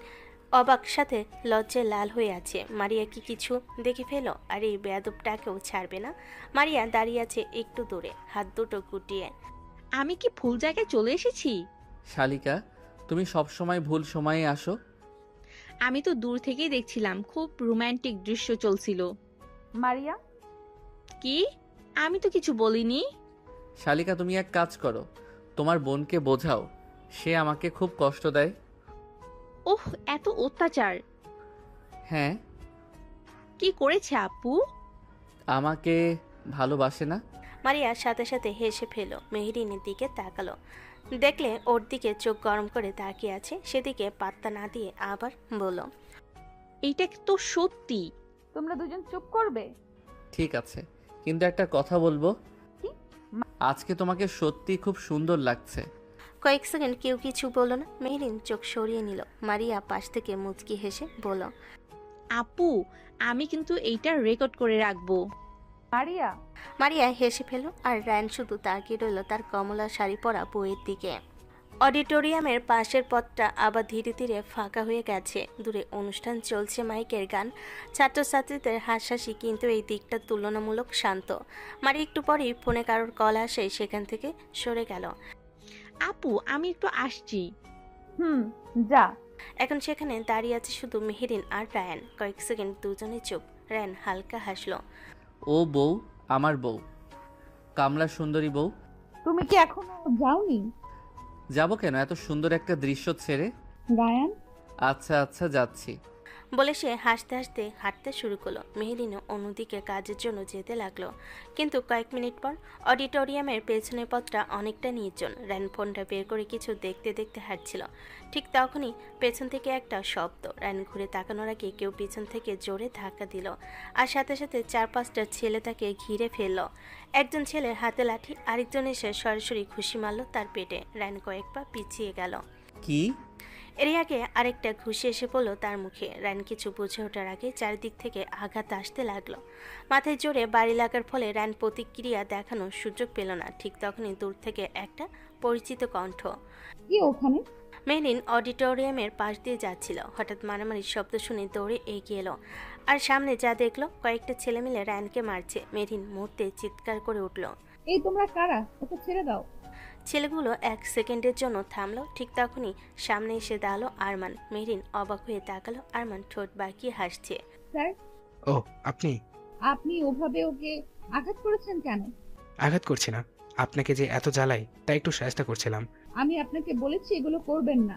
অবাক সাথে লজ্জায় লাল হয়ে আছে। মারিয়া কি কিছু দেখে ফেল? আর এই বেয়াদবটাকেও ছাড়বে না। মারিয়া দাঁড়িয়ে আছে একটু দূরে, হাত দুটো গুটিয়ে। আমি কি ভুল জায়গায় চলে এসেছি? শালিকা, তুমি সবসময় ভুল সময়ে আসো। আমি তো দূর থেকেই দেখছিলাম, খুব রোমান্টিক দৃশ্য চলছিল। মারিয়া। কি? আমি তো কিছু বলিনি। শালিকা, তুমি এক কাজ করো, তোমার বোনকে বোঝাও, সে আমাকে খুব কষ্ট দেয়। ওহ, এত অত্যাচার! হ্যাঁ। কি করেছে আপু? আমাকে ভালোবাসে না। মারিয়া সাথে সাথে হেসে ফেল। মেহরিনের দিকে তাকালো। দেখলে ওর দিকে চোখ গরম করে তাকিয়ে আছে, সেদিকে পাত্তা না দিয়ে আবার বলল, এইটা তো সত্যি। তোমরা দুজন চুপ করবে? ঠিক আছে, কিন্তু একটা কথা বলবো, আজকে তোমাকে সত্যি খুব সুন্দর লাগছে। কয়েক সেকেন্ড কেউ কিছু বলল না। মেহরিন চোখ সরিয়ে নিল। মারিয়া পাশ থেকে মুচকি হেসে বলল, আপু, আমি কিন্তু এইটা রেকর্ড করে রাখবো। মারিয়া মারিয়া হেসে ফেলল, আর রায়ান শুধু তাকিয়ে রইল তার কমলা শাড়ি পরা বউয়ের দিকে। অডিটোরিয়ামের পাশের পথটা আবার ধীরে ধীরে ফাঁকা হয়ে গেছে। দূরে অনুষ্ঠান চলছে, মাইকের গান, ছাত্রছাত্রীদের হাসাহাসি, কিন্তু এই দিকটা তুলনামূলক শান্ত। মারি একটু পরেই ফোনে কারোর কল আসে, সেখান থেকে সরে গেল। আপু, আমি একটু আসছি। যা। এখন সেখানে দাঁড়িয়ে আছে শুধু মেহেরিন আর রায়ান। কয়েক সেকেন্ড দুজনে চুপ। রায়ান হালকা হাসলো। ও বউ, আমার বউ, কামলা সুন্দরী বউ। তুমি কি এখনো যাওনি? যাবো কেন, এত সুন্দর একটা দৃশ্য ছেড়ে। রায়ান, আচ্ছা আচ্ছা যাচ্ছি বলে সে হাসতে হাসতে হাঁটতে শুরু করলো। মেহেরিনও অন্যদিকে কাজের জন্য যেতে লাগলো। কিন্তু কয়েক মিনিট পর অডিটোরিয়ামের পেছনের পথটা অনেকটা নির্জন। রায়ান ফোনটা বের করে কিছু দেখতে দেখতে হাঁটছিল। ঠিক তখনই পেছন থেকে একটা শব্দ। রায়ান ঘুরে তাকানোর আগে কেউ পিছন থেকে জোরে ধাক্কা দিল, আর সাথে সাথে 4-5টা ছেলে তাকে ঘিরে ফেলল। একজন ছেলের হাতে লাঠি, আরেকজন এসে সরাসরি ঘুষি মারল তার পেটে। রায়ান কয়েক পা পিছিয়ে গেল। কি? এরই আগে আরেকটা ঘুষি এসে পড়লো তার মুখে। রায়ান কিছু বুঝে ওঠার আগে চারিদিক থেকে আঘাত আসতে লাগলো। মাথায় জোরে বাড়ি লাগার ফলে রায়ান প্রতিক্রিয়া দেখানোর সুযোগ পেল না। ঠিক তখনই দূর থেকে একটা পরিচিত কণ্ঠ। কি ওখানে? মেহরিন অডিটোরিয়ামের পাশ দিয়ে যাচ্ছিল। হঠাৎ মারামারির শব্দ শুনে দৌড়ে এগিয়ে এলো, আর সামনে যা দেখলো, কয়েকটা ছেলে মিলে রায়ানকে মারছে। মেহরিন মুহূর্তে চিৎকার করে উঠল, এই তোমরা কারা? ওকে ছেড়ে দাও। ছেলেগুলো এক সেকেন্ডের জন্য থামলো। ঠিক তখনই সামনে এসে দাঁড়ালো আরমান। মেহরিন অবাক হয়ে তাকালো। আরমান ঠোঁট বাঁকিয়ে হাসছে। স্যার, ও আপনি? আপনি ওভাবে ওকে আঘাত করেছেন কেন? আঘাত করছি না, আপনাকে যে এত জ্বালাই তাই একটু চেষ্টা করছিলাম। আমি আপনাকে বলেছি এগুলো করবেন না।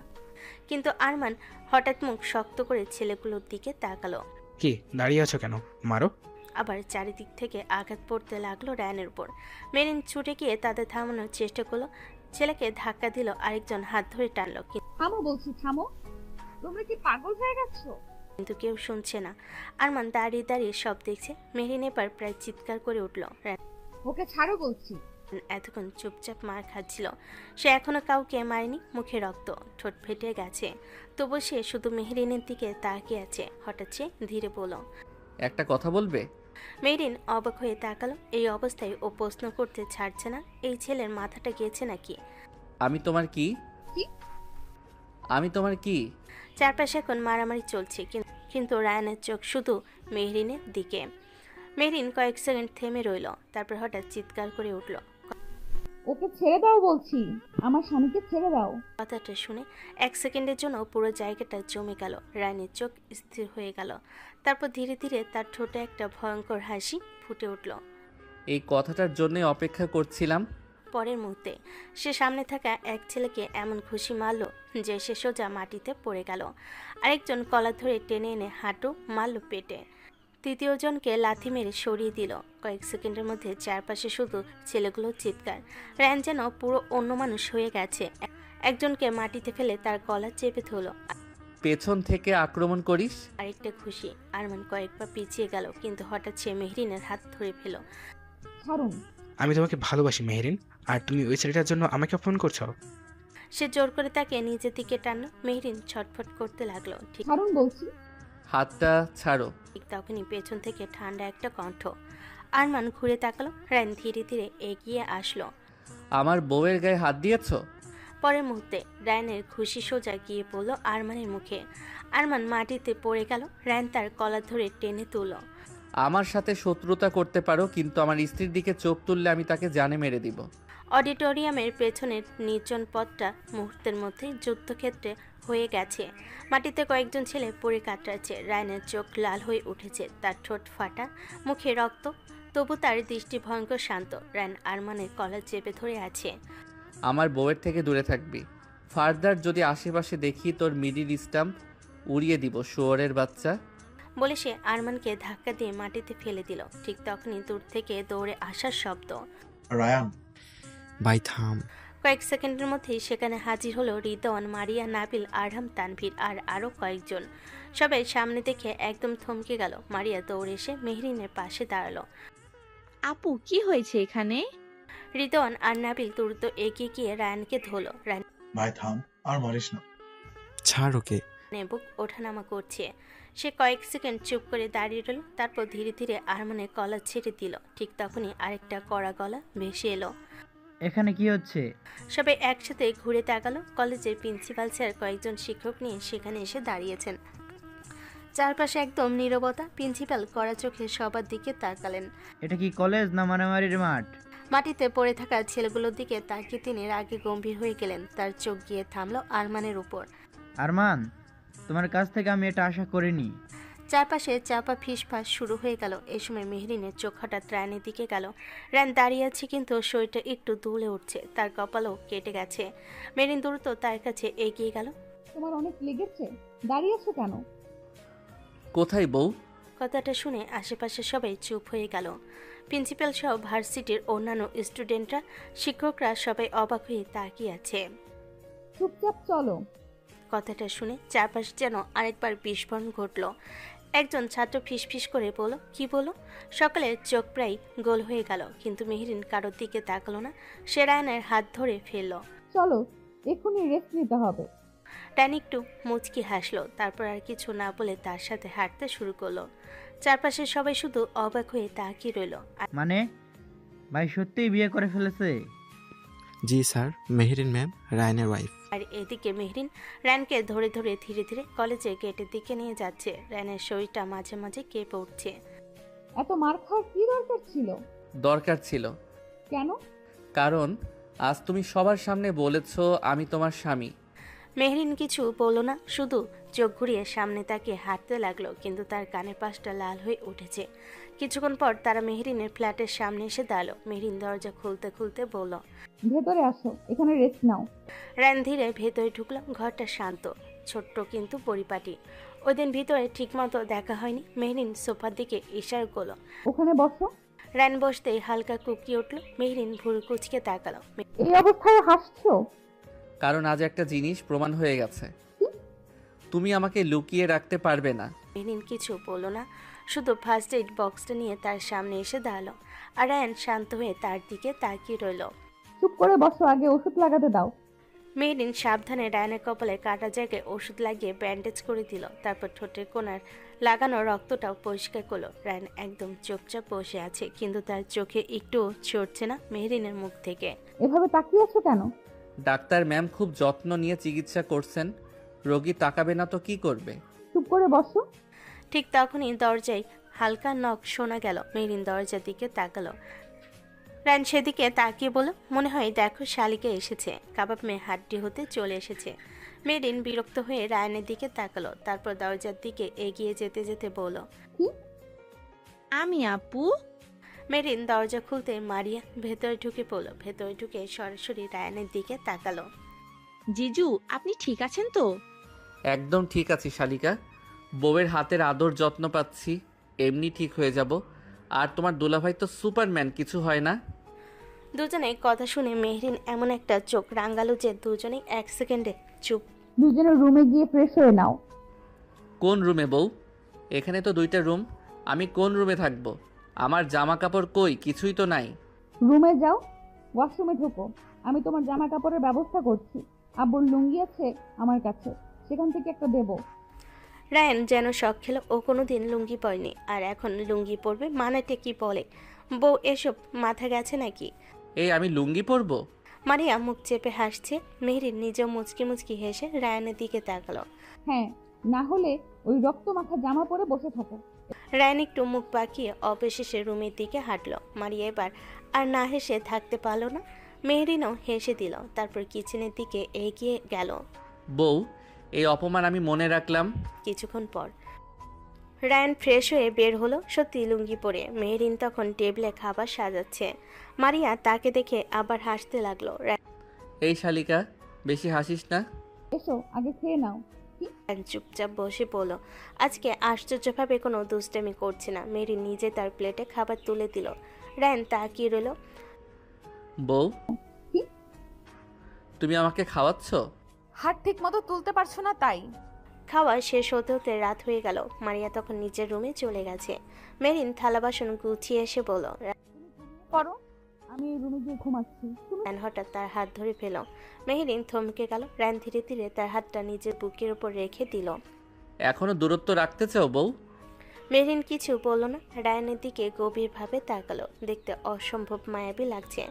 কিন্তু আরমান হঠাৎ মুখ শক্ত করে ছেলেগুলোর দিকে তাকালো। কি দাঁড়িয়ে আছো কেন, মারো। আবার চারিদিক থেকে আঘাত পড়তে লাগলো রায়ানের উপর। মেরিন ছুটে গিয়ে তাদের থামানোর চেষ্টা করলো। ছেলেকে ধাক্কা দিল, আরেকজন হাত ধরে টানলো, থামো বলছি, থামো। তোমরা কি পাগল হয়ে গেছো? কিন্তু কেউ শুনছে না। আরমান দাঁড়িয়ে দাঁড়িয়ে সব দেখছে। মেরিন এবার প্রায় চিৎকার করে উঠল। ওকে ছাড়ো বলছি। এতক্ষণ চুপচাপ মার খাচ্ছিল। সে এখনো কাউকে মারেনি। মুখে রক্ত, ঠোঁট ফেটে গেছে, তবু সে শুধু মেহরিনের দিকে তাকিয়ে আছে। হঠাৎ সে ধীরে বলল, একটা কথা বলবে? মেহরিন অবাক হয়ে তাকালো। এই অবস্থায় ও প্রশ্ন করতে ছাড়ছে না। এই ছেলের মাথাটা গেছে নাকি? আমি তোমার কি? আমি তোমার কি? চারপাশে এখন মারামারি চলছে, কিন্তু রায়ানের চোখ শুধু মেহরিনের দিকে। মেহরিন কয়েক সেকেন্ড থেমে রইল, তারপর হঠাৎ চিৎকার করে উঠল, ওকে ছেড়ে দাও বলছি, আমার স্বামীকে ছেড়ে দাও। কথাটা শুনে এক সেকেন্ডের জন্য পুরো জায়গাটা জমে গেল। রায়ানের চোখ স্থির হয়ে গেল। তারপর ধীরে ধীরে তার ঠোঁটে একটা ভয়ঙ্কর হাসি ফুটে উঠল। এই কথাটার জন্য অপেক্ষা করছিলাম। পরের মুহূর্তে সে সামনে থাকা এক ছেলেকে এমন খুশি মারল যে সে সোজা মাটিতে পড়ে গেল। আরেকজন কলা ধরে টেনে এনে হাঁটু মারল পেটে। তৃতীয় জনকে লাথি মেরে সরিয়ে দিল। কয়েক সেকেন্ডের মধ্যে চারপাশে শুধু ছেলেগুলোর চিৎকার। রায়ান যেন পুরো অন্য মানুষ হয়ে গেছে। একজনকে মাটিতে ফেলে তার গলা চেপে ধরল। পেছন থেকে আক্রমণ করিস। আরেকটা খুশি। আরমান কয়েকবার পিছিয়ে গেল, কিন্তু হঠাৎ সে মেহরিনের হাত ধরে ফেল। ছাড়ুন। আমি তোমাকে ভালোবাসি মেহরিন, আর তুমি ওই ছেলেটার জন্য আমাকে ফোন করছো? সে জোর করে তাকে নিজের দিকে টানলো। মেহরিন ছটফট করতে লাগলো। ছাড়ুন বলছি। হাতটা ছাড়ো। ঠিক তখনই পেছন থেকে ঠান্ডা একটা কণ্ঠ। আরমান ঘুরে তাকালো। রায়ান ধীরে ধীরে এগিয়ে আসলো। আমার বউয়ের গায়ে হাত দিয়েছো? পরের মুহূর্তে রায়ানের খুশি সোজা গিয়ে পড়ল আরমানের মুখে। আরমান মাটিতে পড়ে গেল। রায়ান তার কলার ধরে টেনে তুলল। আমার সাথে শত্রুতা করতে পারো, কিন্তু আমার স্ত্রীর দিকে চোখ তুললে আমি তাকে জানে মেরে দিব। অডিটোরিয়ামের পেছনের নির্জন পথটা মুহূর্তের মধ্যে যুদ্ধক্ষেত্রে হয়ে গেছে। মাটিতে কয়েকজন ছেলে পড়ে কাতরাচ্ছে। রায়ানের চোখ লাল হয়ে উঠেছে, তার ঠোঁট ফাটা, মুখে রক্ত, তবু তার দৃষ্টি ভয়ঙ্কর শান্ত। রায়ান আরমানের কলার চেপে ধরে আছে। আমার বউয়ের থেকে দূরে থাকবি। ফার্দার যদি আশেপাশে দেখি তোর মিডিল স্টাম্প উড়িয়ে দিব, শুয়োরের বাচ্চা। বলে সে আরমানকে ধাক্কা দিয়ে মাটিতে ফেলে দিল। ঠিক তখনই দূর থেকে দৌড়ে আসার শব্দ। রায়ান। ভাই থাম। কয়েক সেকেন্ডের মধ্যেই সেখানে হাজির হলো রিদওয়ান, মারিয়া, নাবিল, আরহাম, তানভীর আর আরও কয়েকজন। সবাই সামনে দেখে একদম থমকে গেল। মারিয়া দৌড়ে এসে মেহরিনের পাশে দাঁড়ালো। আপু কি হয়েছে এখানে? রিদওয়ান আর নাবিল দ্রুত এগিয়ে গিয়ে রায়ানকে ধরল। রায়ান ভাই থাম, আর মারিস না। ছাড় ওকে। বুক ওঠানামা করছে। সে কয়েক সেকেন্ড চুপ করে দাঁড়িয়ে রইল, তারপর ধীরে ধীরে আরমানের গলা ছেড়ে দিল। ঠিক তখনই আরেকটা কড়া গলা ভেসে এলো। এখানে কি হচ্ছে? সবাই একসাথে ঘুরে তাকালো। কলেজের প্রিন্সিপাল স্যার কয়েকজন শিক্ষক নিয়ে সেখানে এসে দাঁড়িয়েছেন। চারপাশে একদম নীরবতা। প্রিন্সিপাল কড়া চোখে সবার দিকে তাকালেন। এটা কি কলেজ না মারামারির মাঠ? মাটিতে পড়ে থাকা ছেলেগুলোর দিকে তাকিয়ে তিনি রাগে গম্ভীর হয়ে গেলেন। তার চোখ গিয়ে থামলো আরমানের উপর। আরমান, তোমার কাছ থেকে আমি এটা আশা করিনি। চারপাশে চাপা ফিসফাস শুরু হয়ে গেল। এই সময় মেহরিনের চোখ হঠাৎ রায়ানের দিকে গেল। রায়ান দাঁড়িয়ে আছে কিন্তু শরীরটা একটু দুলে উঠছে, তার কপালও কেটে গেছে। মেহরিন দ্রুত তার কাছে এগিয়ে গেল। তোমার অনেক লেগেছে, দাঁড়িয়েছো কেন? কোথায় বউ? কথাটা শুনে আশেপাশে সবাই চুপ হয়ে গেল। প্রিন্সিপাল সহ ভার্সিটির অন্যান্য স্টুডেন্টরা, শিক্ষকরা সবাই অবাক হয়ে তাকিয়ে আছে। চুপচাপ চলো। কথাটা শুনে চারপাশে যেন আরেকবার বিস্ফোরণ ঘটল। একজন ছাত্র ফিসফিস করে বলল, কি বলো? সকলের চোখ প্রায় গোল হয়ে গেল, কিন্তু মেহরিন কারোর দিকে তাকালো না। সে রায়ানের হাত ধরে ফেলল। চলো, এক্ষুনি রেস্ট নিতে হবে। রায়ান একটু মুচকি হাসলো, তারপর আর কিছু না বলে তার সাথে হাঁটতে শুরু করলো। চারপাশে সবাই শুধু অবাক হয়ে তাকিয়ে রইল। মানে ভাই সত্যিই বিয়ে করে ফেলেছে? জি স্যার, মেহরিন ম্যাম রায়ানের ওয়াইফ। আর এদিকে মেহরিন রায়ানকে ধরে ধরে ধীরে ধীরে কলেজের গেটের দিকে নিয়ে যাচ্ছে। রায়ানের শরীরটা মাঝে মাঝে কেঁপে উঠছে। এত মার খাওয়ার কি দরকার ছিল? দরকার ছিল। কেন? কারণ আজ তুমি সবার সামনে বলেছো আমি তোমার স্বামী। মেহরিন কিছু বলল না, শুধু চোখ ঘুরিয়ে সামনে তাকিয়ে হাঁটতে লাগলো, কিন্তু তার কানের পাশটা লাল হয়ে উঠেছে। কিছুক্ষণ পর তারা মেহরিনের ফ্ল্যাটের সামনে এসে দাঁড়ালো। মেহরিন দরজা খুলতে খুলতে বলল, ভেতরে আসো, এখানে রেস্ট নাও। রায়ান ধীরে ভেতরে ঢুকলো। ঘরটা শান্ত, ছোট্ট কিন্তু পরিপাটি। ওই দিন ভিতরে ঠিকমতো দেখা হয়নি। মেহরিন সোফার দিকে ইশারা করলো, ওখানে বসো। রায়ান বসতেই হালকা কুকিয়ে উঠল। মেহরিন ভুরু কুচকে তাকালো। এই অবস্থায় হাসছো? কারণ আজ একটা জিনিস প্রমাণ হয়ে গেছে, তুমি আমাকে লুকিয়ে রাখতে পারবে না। মেহরিন কিছু বলল না, শুধু ফার্স্ট এইড বক্সটা নিয়ে তার সামনে এসে দাঁড়ালো। আর রায়ান শান্ত হয়ে তার দিকে তাকিয়ে রইল। চুপ করে বসো, আগে ওষুধ লাগাতে দাও। মেহরিন সাবধানে রায়ানের কপালে কাটা জায়গায় ওষুধ লাগিয়ে ব্যান্ডেজ করে দিল। তারপর ঠোঁটের কোণার লাগানো রক্তটাও পরিষ্কার করলো। রায়ান একদম চুপচাপ বসে আছে, কিন্তু তার চোখে একটু ছড়ছে না মেহরিনের মুখ থেকে। এভাবে তাকিয়ে আছো কেন? ডাক্তার ম্যাম খুব যত্ন নিয়ে চিকিৎসা করছেন, রোগী তাকাবে না তো কি করবে? চুপ করে বসো। ঠিক তখনই দরজায় হালকা নখ শোনা গেল। মেহরিন দরজার দিকে তাকালো। রায়ান সেদিকে তাকিয়ে বলল, মনে হয় দেখো শালিকা এসেছে, কাবাব মেয়ে হাড্ডি হতে চলে এসেছে। মেহরিন বিরক্ত হয়ে রায়ানের দিকে তাকালো, তারপর দরজার দিকে এগিয়ে যেতে যেতে বলল, আমি আপু। মেহরিন দরজা খুলতে মারিয়া ভেতরে ঢুকে পড়ল। ভেতরে ঢুকে সরাসরি রায়ানের দিকে তাকালো। জিজু, আপনি ঠিক আছেন তো? একদম ঠিক আছি শালিকা, বউয়ের হাতের আদর যত্ন পাচ্ছি, এমনি ঠিক হয়ে যাব। আর তোমার দুলাভাই তো সুপারম্যান, কিছু হয় না। দুজনে কথা শুনে মেহরিন এমন একটা চোখ রাঙালো যে দুজনেই এক সেকেন্ডে চুপ। দুজনে রুমে গিয়ে ফ্রেশ হয়ে নাও। কোন রুমে বউ? এখানে তো 2টা রুম, আমি কোন রুমে থাকবো? আমার জামা কাপড় কই? কিছুই তো নাই। রুমে যাও, ওয়াশরুমে ঢোকো, আমি তোমার জামা কাপড়ের ব্যবস্থা করছি। আব্বুর লুঙ্গি আছে আমার কাছে, সেখান থেকে একটা দেবো। রায়ান যেন শখ খেলো, ও কোনোদিন লুঙ্গি পরেনি, আর এখন লুঙ্গি পরবে মানেটা কি বলে? বউ এসব মাথা গেছে নাকি? এই আমি লুঙ্গি পরবো? মারিয়া মুখ চেপে হাসছে। মেহরিন নিজেও মুচকি মুচকি হেসে রায়ানের দিকে তাকালো। হ্যাঁ, না হলে ওই রক্ত মাখা জামা পরে বসে থাকো। রায়ান একটু মুখ বাঁকিয়ে অবশেষে রুমের দিকে হাঁটলো। মারিয়া এবার আর না হেসে থাকতে পারলো না। মেহরিনও হেসে দিল, তারপর কিচেনের দিকে এগিয়ে গেল। বউ, এই অপমান আমি মনে রাখলাম। কিছুক্ষণ পর রায়ান ফ্রেশ হয়ে বের হলো, সত্যি লুঙ্গি পরে। মেহরিন তখন টেবিলে খাবার সাজাচ্ছে। মারিয়া তাকে দেখে আবার হাসতে লাগলো। এই শালিকা, বেশি হাসিস না। এসো, আগে খেয়ে নাও। চুপচাপ বসে পড়ল। আজকে আশ্চর্যভাবে কোনো দুষ্টামি করছে না। মেহরিন নিজে তার প্লেটে খাবার তুলে দিল। রায়ান তাকিয়ে রইল। বউ, তুমি আমাকে খাওয়াচ্ছ? হাত ঠিক মতো তুলতে পারছো না তাই। খাওয়া শেষ হতে হতে রাত হয়ে গেল। মারিয়া তখন নিজের রুমে চলে গেছে। মেরিন থালা বাসন গুছিয়ে এসে বলল, করো, আমি রুমে গিয়ে ঘুমাচ্ছি। রায়ান হঠাৎ তার হাত ধরে ফেল। মেহেরিন থমকে গেল। রায়ান ধীরে ধীরে তার হাতটা নিজের বুকের উপর রেখে দিল। এখনো দূরত্ব রাখতে চাও বউ? মেহরিন কিছু বলল না। রায়ানের দিকে গভীরভাবে তাকালো। দেখতে অসম্ভব মায়াবী লাগছে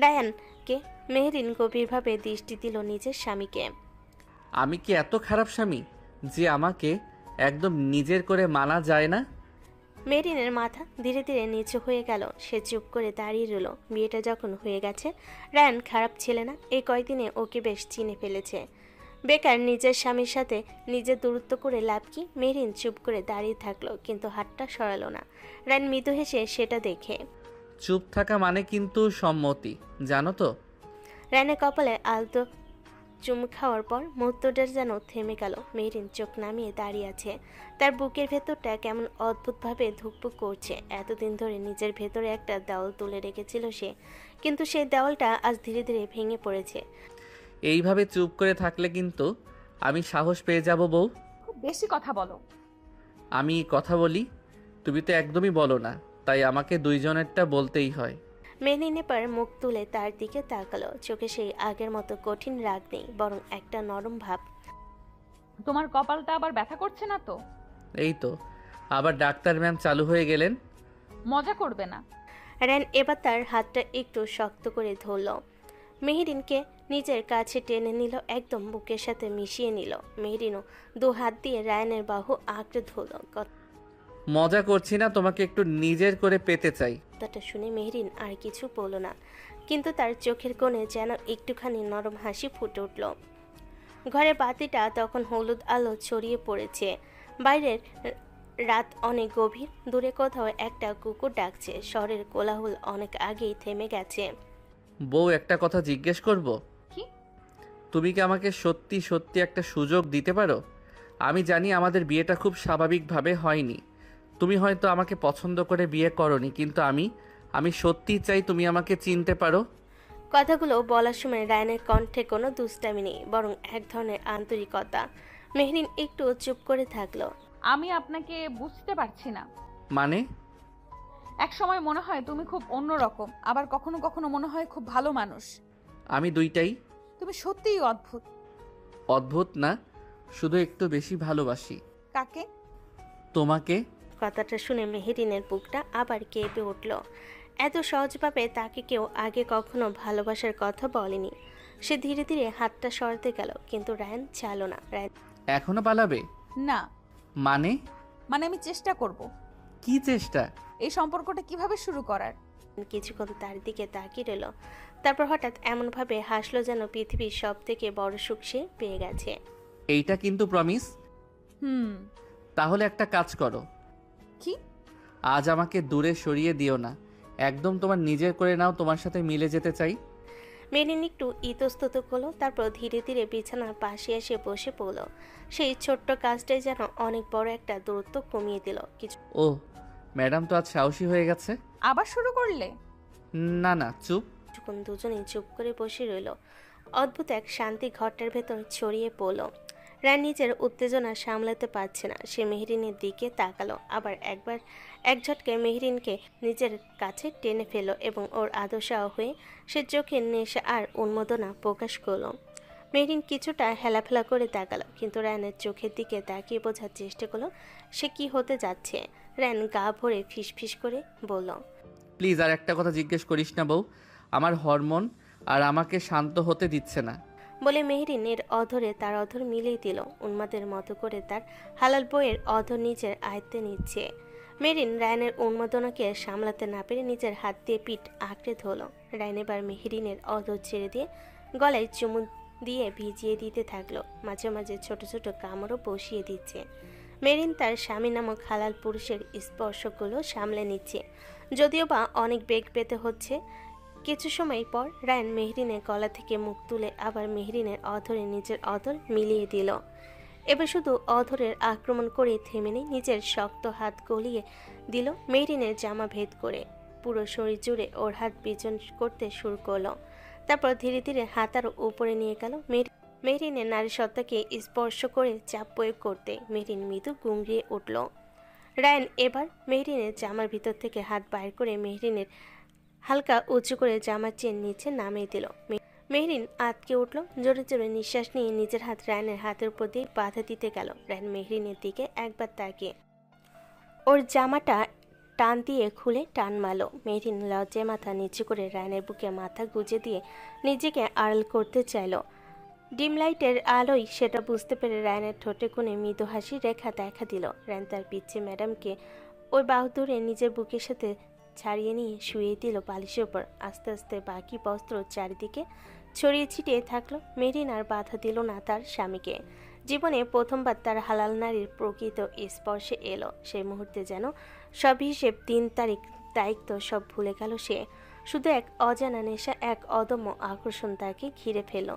রায়ানকে। মেহরিন গভীরভাবে দৃষ্টি দিল নিজের স্বামীকে। আমি কি এত খারাপ স্বামী যে আমাকে একদম নিজের করে মানা যায় না? মেরিনের মাথা ধীরে ধীরে নিচু হয়ে গেল। সে চুপ করে দাঁড়িয়ে রইল। বিয়েটা যখন হয়ে গেছে, রায়ান খারাপ ছেলে না। এই কয়দিনে ওকে বেশ চিনে ফেলেছে। বেকার নিজের স্বামীর সাথে নিজের দূরত্ব করে লাভ কি? মেরিন চুপ করে দাঁড়িয়ে থাকলো, কিন্তু হাতটা সরালো না। রায়ান মৃদু হেসে সেটা দেখে। চুপ থাকা মানে কিন্তু সম্মতি, জানো তো? রায়ানের কপালে আলতো চুম খাওয়ার পর মুহূর্তটা যেন থেমে গেল। মেরিন চোখ নামিয়ে দাঁড়িয়ে আছে। তার বুকের ভেতরটা কেমন অদ্ভুতভাবে ধুকপুক করছে। এতদিন ধরে নিজের ভেতরে একটা দেওয়াল তুলে রেখেছিল সে, কিন্তু সেই দেওয়ালটা আজ ধীরে ধীরে ভেঙে পড়েছে। এইভাবে চুপ করে থাকলে কিন্তু আমি সাহস পেয়ে যাব বউ। খুব বেশি কথা বলো। আমি কথা বলি, তুমি তো একদমই বলো না, তাই আমাকে দুইজনেরটা বলতেই হয়। মেরিন এবার মুখ তুলে তার দিকে তাকালো। চোখে সেই আগের মতো কঠিন রাগ নেই, বরং একটা নরম ভাব। তোমার কপালটা আবার ব্যথা করছে না তো? এই তো আবার ডাক্তার ম্যাম চালু হয়ে গেলেন। মজা করবে না। রায়ান এবার তার হাতটা একটু শক্ত করে ধরল। মেহরিনকে নিজের কাছে টেনে নিল, একদম বুকের সাথে মিশিয়ে নিল। মেহরিনও দু হাত দিয়ে রায়ানের বাহু আঁকড়ে ধরল। মজা করছি না, তোমাকে একটু নিজের করে পেতে চাই। কথাটা শুনে মেহরিন আর কিছু বলল না, কিন্তু তার চোখের কোণে যেন একটুখানি নরম হাসি ফুটে উঠল। ঘরের বাতিটা তখন হলুদ আলো ছড়িয়ে পড়েছে। বাইরের রাত অনেক গভীর। দূরে কোথাও একটা কুকুর ডাকছে। শহরের কোলাহল অনেক আগেই থেমে গেছে। বউ, একটা কথা জিজ্ঞেস করব? কি? তুমি কি আমাকে সত্যি সত্যি একটা সুযোগ দিতে পারো? আমি জানি আমাদের বিয়েটা খুব স্বাভাবিকভাবে হয়নি, তুমি হয়তো আমাকে পছন্দ করে বিয়ে করনি, কিন্তু আমি সত্যিই চাই তুমি আমাকে চিনতে পারো। কথাগুলো বলার সময় রায়ানের কণ্ঠে কোনো দুষ্টামি নেই, বরং এক ধরনের আন্তরিকতা। মেহরিন একটু চুপ করে থাকলো। আমি আপনাকে বুঝতে পারছি না। মানে? এক সময় মনে হয় তুমি খুব অন্যরকম, আবার কখনো কখনো মনে হয় খুব ভালো মানুষ। আমি দুইটাই। তুমি সত্যিই অদ্ভুত। অদ্ভুত না, শুধু একটু বেশি ভালোবাসি। কাকে? তোমাকে। কথাটা শুনে মেহরিনের বুকটা আবার কেঁপে উঠল। এত সহজভাবে তাকে কেউ আগে কখনো ভালোবাসার কথা বলেনি। সে ধীরে ধীরে হাতটা সরাতে গেল, কিন্তু রায়ান চাইল না। রায়ান এখনো পালাবে? না। মানে? আমি চেষ্টা করব। কি চেষ্টা? এই সম্পর্কটা কিভাবে শুরু করার। কিছুক্ষণ তার দিকে তাকিয়ে রইল। তারপর হঠাৎ এমনভাবে হাসলো যেন পৃথিবীর সব থেকে বড় সুখ সে পেয়ে গেছে। এইটা কিন্তু প্রমিস? তাহলে একটা কাজ করো। কি? আজ আমাকে দূরে সরিয়ে দিও না, একদম তোমার নিজের করে নাও, তোমার সাথে মিলে যেতে চাই। মেরিন একটু ইতস্তত করলো, তারপর ধীরে ধীরে বিছানার পাশে এসে বসে পড়ল। সেই ছোট্ট কাজটাই যেন অনেক বড় একটা দূরত্ব কমিয়ে দিল। ও ম্যাডাম তো আজ সাহসী হয়ে গেছে। আবার শুরু করলে? না না, চুপ। যখন দুজনেই চুপ করে বসে রইল, অদ্ভুত এক শান্তি ঘরটার ভেতর ছড়িয়ে পড়ল। রায় নিজের উত্তেজনা সামলাতে পারছে না। সে মেহরিনের দিকে তাকালো, আবার এক ঝটকে মেহরিনকে নিজের কাছে টেনে ফেলল এবং ওর আদর্শা হয়ে সে চোখের নেশা আর উন্মাদনা প্রকাশ করলো। মেহরিন কিছুটা হেলাফেলা করে তাকালো, কিন্তু রায়ানের চোখের দিকে তাকিয়ে বোঝার চেষ্টা করলো সে কি হতে যাচ্ছে। রায়ান গা ভরে ফিসফিস করে বলল, প্লিজ আর একটা কথা জিজ্ঞেস করিস না বউ, আমার হরমোন আর আমাকে শান্ত হতে দিচ্ছে না। বলে মেহরিনের অধরে তার অধর মিলিয়ে দিল। উন্মাদের মতো করে তার হালাল বইয়ের অধর নিজের আয়ত্তে নিচ্ছে। মেহরিন রায়ানের উন্মাদনাকে সামলাতে না পেরে নিজের হাত দিয়ে পিঠ আঁকড়ে ধরল। রায়ান এবার মেহরিনের অধর ছেড়ে দিয়ে গলায় চুমু দিয়ে ভিজিয়ে দিতে থাকলো। মাঝে মাঝে ছোট ছোট কামড়ও বসিয়ে দিচ্ছে। মেহরিন তার স্বামী নামক হালাল পুরুষের স্পর্শগুলো সামলে নিচ্ছে, যদিও বা অনেক বেগ পেতে হচ্ছে। কিছু সময় পর রায়ান মেহরিনের গলা থেকে মুখ তুলে আবার মেহরিনের অধরে নিজের অধর মিলিয়ে দিল। এবার শুধু অধরের আক্রমণ করে থেমে নেই, নিজের শক্ত হাত গলিয়ে দিল মেহরিনের জামা ভেদ করে। পুরো শরীর জুড়ে ওর হাত বিচন করতে শুরু করলো। তারপর ধীরে ধীরে হাত আরো উপরে নিয়ে গেল। মেহরিনের নারী সত্তাকে স্পর্শ করে চাপ প্রয়োগ করতে মেহরিন মৃদু গুংড়িয়ে উঠল। রায়ান এবার মেহরিনের জামার ভিতর থেকে হাত বাইর করে মেহরিনের হালকা উঁচু করে জামার চেন নিচে নামিয়ে দিল। মেহরিন আটকে উঠল। জোরে জোরে নিঃশ্বাস নিয়ে নিজের হাত রায়ানের হাতের উপর দিয়ে বাধা দিতে গেল। রায়ান মেহরিনের দিকে একবার তাকিয়ে ওর জামাটা টান দিয়ে খুলে টান মারল। মেহরিন লজ্জায় মাথা নিচু করে রায়ানের বুকে মাথা গুজে দিয়ে নিজেকে আড়াল করতে চাইল। ডিম লাইটের আলোয় সেটা বুঝতে পেরে রায়ানের ঠোঁটে কোণে মৃদু হাসি রেখা দেখা দিল। রায়ান তার পিচ্ছি ম্যাডামকে ওই বাহু ধরে নিজের বুকের সাথে ছাড়িয়ে নিয়ে শুয়ে দিল বালিশের ওপর। আস্তে আস্তে বাকি বস্ত্র চারিদিকে ছড়িয়ে ছিটিয়ে থাকলো। মেহরিন আর বাধা দিল না তার স্বামীকে। জীবনে প্রথমবার তার হালাল নারীর প্রকৃত স্পর্শে এলো। সেই মুহূর্তে যেন সব হিসেব, 3 তারিখ, দায়িত্ব সব ভুলে গেল সে। শুধু এক অজানা নেশা, এক অদম্য আকর্ষণ তাকে ঘিরে ফেলল।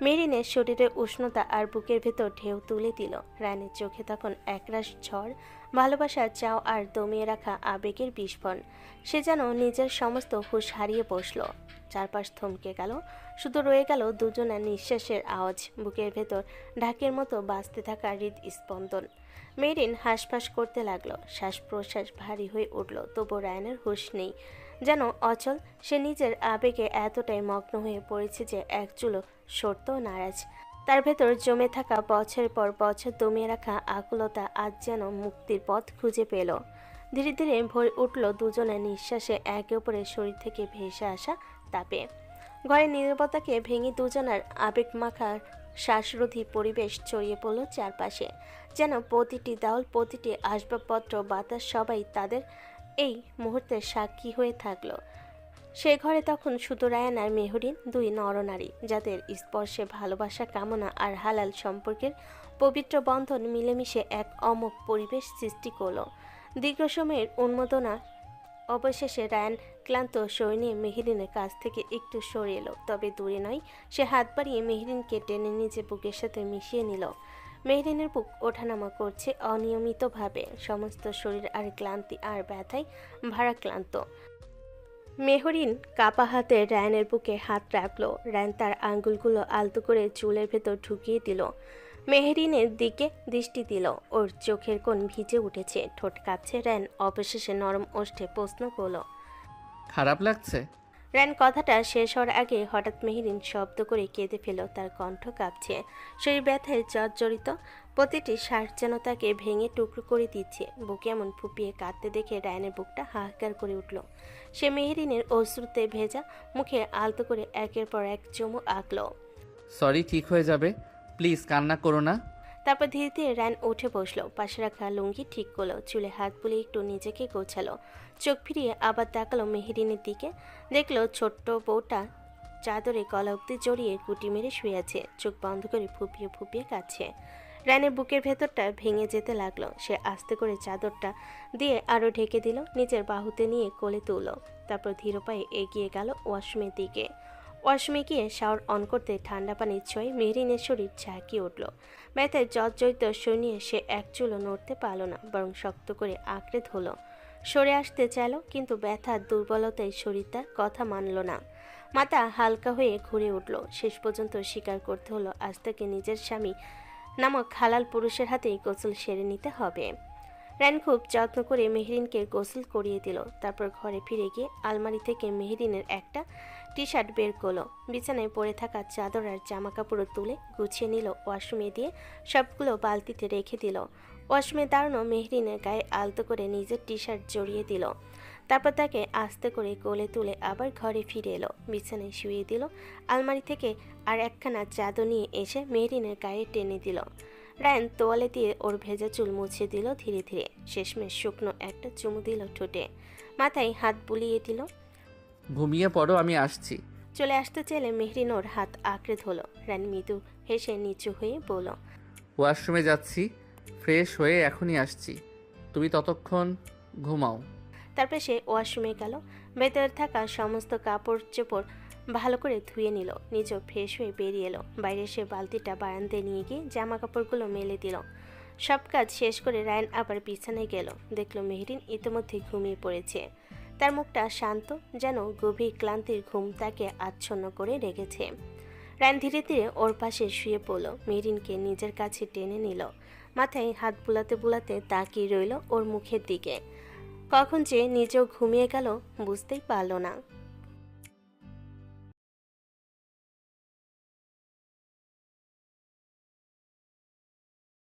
মেরিনের শরীরে উষ্ণতা আর বুকের ভেতর ঢেউ তুলে দিল। রানের চোখে তখন একরাশ ঝড়, ভালোবাসা, চাও আর দমিয়ে রাখা আবেগের বিস্ফোরণ। সে যেন নিজের সমস্ত হুঁশ হারিয়ে বসল। চারপাশ থমকে গেল। শুধু রয়ে গেল দুজনের নিঃশ্বাসের আওয়াজ, বুকের ভেতর ঢাকের মতো বাজতে থাকা হৃদস্পন্দন। মেরিন হাঁসফাঁস করতে লাগলো। শ্বাস প্রশ্বাস ভারী হয়ে উঠল। তবু রায়ানের হুঁশ নেই, যেন অচল। সে নিজের আবেগে এতটাই মগ্ন হয়ে পড়েছে যে এক চুলো সরতেও নারাজ। তার ভেতর জমে থাকা বছরের পর বছর দমিয়ে রাখা আকুলতা আজ যেন মুক্তির পথ খুঁজে পেল। ধীরে ধীরে ভরে উঠল দুজনের নিঃশ্বাসে, একে অপরের শরীর থেকে ভেসে আসা তাপে। ঘরের নীরবতাকে ভেঙে দুজনের আবেগ মাখা শ্বাসরোধী পরিবেশ ছড়িয়ে পড়ল চারপাশে। যেন প্রতিটি দেওয়াল, প্রতিটি আসবাবপত্র, বাতাস সবাই তাদের এই মুহূর্তের সাক্ষী হয়ে থাকলো। সে ঘরে তখন শুধু রায়ান আর মেহরিন, 2 নরনারী, যাদের স্পর্শে ভালোবাসা, কামনা আর হালাল সম্পর্কের পবিত্র বন্ধন মিলেমিশে এক অমোঘ পরিবেশ সৃষ্টি করল। দীর্ঘ সময়ের উন্মাদনা অবশেষে রায়ান ক্লান্ত শরীর নিয়ে মেহরিনের কাছ থেকে একটু সরে এলো। তবে দূরে নয়, সে হাত বাড়িয়ে মেহরিনকে টেনে নিজে বুকের সাথে মিশিয়ে নিল। মেহরিনের বুক ওঠানামা করছে অনিয়মিতভাবে। সমস্ত শরীর আর ক্লান্তি আর ব্যথায় ভারাক্রান্ত। মেহরিন কাপা হাতে রায়ানের বুকে হাত রাখলো। রায়ান তার আঙ্গুলগুলো আলতো করে চুলের ভেতর ঢুকিয়ে দিল। মেহরিনের দিকে দৃষ্টি দিল। ওর চোখের কোণ ভিজে উঠেছে, ঠোঁট কাঁপছে। রায়ান অবশেষে নরম ওষ্ঠে প্রশ্ন করল, খারাপ লাগছে? রায়ান কথাটা শেষ হওয়ার আগে হঠাৎ মেহরিন শব্দ করে কেঁদে ফেল। তার কণ্ঠ কাঁপছে, শরীর ব্যথায় জর্জরিত। প্রতিটি শ্বাস যেন তাকে ভেঙে টুকরো করে দিচ্ছে। বুকে এমন ফুপিয়ে কাঁদতে দেখে রায়ানের বুকটা হাহাকার করে উঠল। সে মেহরিনের অশ্রুতে ভেজা মুখে আলতো করে একের পর এক চুমু আঁকল। সরি, ঠিক হয়ে যাবে, প্লিজ কান্না করো না। তারপর ধীরে ধীরে রায়ান উঠে বসলো। পাশে রাখা লুঙ্গি ঠিক করলো, চুলে হাত বুলিয়ে একটু নিজেকে গোছালো। চোখ ফিরিয়ে আবার তাকালো মেহরিনের দিকে। দেখলো ছোট্ট বউটা চাদরে গলা অব্দি জড়িয়ে গুটি মেরে শুয়ে আছে, চোখ বন্ধ করে ফুপিয়ে ফুপিয়ে কাঁদছে। রায়ানের বুকের ভেতরটা ভেঙে যেতে লাগলো। সে আস্তে করে চাদরটা দিয়ে আরো ঢেকে দিল, নিজের বাহুতে নিয়ে কোলে তুলল। তারপর ধীর পায়ে এগিয়ে গেল ওয়াশরুমের দিকে। ওয়াশরুমে গিয়ে শাওয়ার অন করতে ঠান্ডা পানির ছোঁয়ায় মেহরিনের শরীর ঝাঁকিয়ে উঠল। ব্যথায় জর্জরিত শরীর নিয়ে সে এক চুলও নড়তে পারল না, বরং শক্ত করে আঁকড়ে ধরল। সরে আসতে চাইল, কিন্তু ব্যথার দুর্বলতায় শরীর তার কথা মানল না। মাথা হালকা হয়ে ঘুরে উঠল। শেষ পর্যন্ত স্বীকার করতে হলো আজ তাকে নিজের স্বামী নামক হালাল পুরুষের হাতেই গোসল সেরে নিতে হবে। রায়ান খুব যত্ন করে মেহরিনকে গোসল করিয়ে দিল। তারপর ঘরে ফিরে গিয়ে আলমারি থেকে মেহরিনের একটা টি শার্ট বের করলো। বিছানায় পড়ে থাকা চাদর আর জামা কাপড় তুলে গুছিয়ে নিল। ওয়াশরুমে দিয়ে সবগুলো বালতিতে রেখে দিল। ওয়াশরুমে দাঁড়ানো মেহরিনের গায়ে আলতো করে নিজের টি শার্ট জড়িয়ে দিল। তারপর তাকে আস্তে করে কোলে তুলে আবার ঘরে ফিরে এলো। বিছানায় শুয়ে দিল। আলমারি থেকে আর একখানা চাদর নিয়ে এসে মেহরিনের গায়ে টেনে দিল। রায়ান তোয়ালে দিয়ে ওর ভেজা চুল মুছে দিল ধীরে ধীরে। শেষমেশ শুকনো একটা চুমু দিল ঠোঁটে। মাথায় হাত বুলিয়ে দিল। ঘুমিয়ে পড়ো, আমি আসছি। চলে আসতে চাইলে মেহরিন ওর হাত আঁকড়ে ধরল। রায়ান মৃদু হেসে নিচু হয়ে বলল, ওয়াশরুমে যাচ্ছি, ফ্রেশ হয়ে এখনই আসছি, তুমি ততক্ষণ ঘুমাও। তারপর সে ওয়াশরুমে গেল। ভেতরে থাকা সমস্ত কাপড় চোপড় ভালো করে ধুয়ে নিল। নিজেও ফ্রেশ হয়ে বেরিয়ে এলো। বাইরে সে বালতিটা বারান্দায় নিয়ে গিয়ে জামা কাপড়গুলো মেলে দিল। সব কাজ শেষ করে রায়ান আবার বিছানায় গেল। দেখলো মেহরিন ইতিমধ্যে ঘুমিয়ে পড়েছে। তার মুখটা শান্ত, যেন গভীর ক্লান্তির ঘুম তাকে আচ্ছন্ন করে রেখেছে। রায়ান ধীরে ধীরে ওর পাশে শুয়ে পড়ল, মেরিনকে নিজের কাছে টেনে নিল, মাথায় হাত বুলাতে বুলাতে তাকিয়ে রইল ওর মুখের দিকে। কখন যে নিজেও ঘুমিয়ে গেল বুঝতেই পারল না।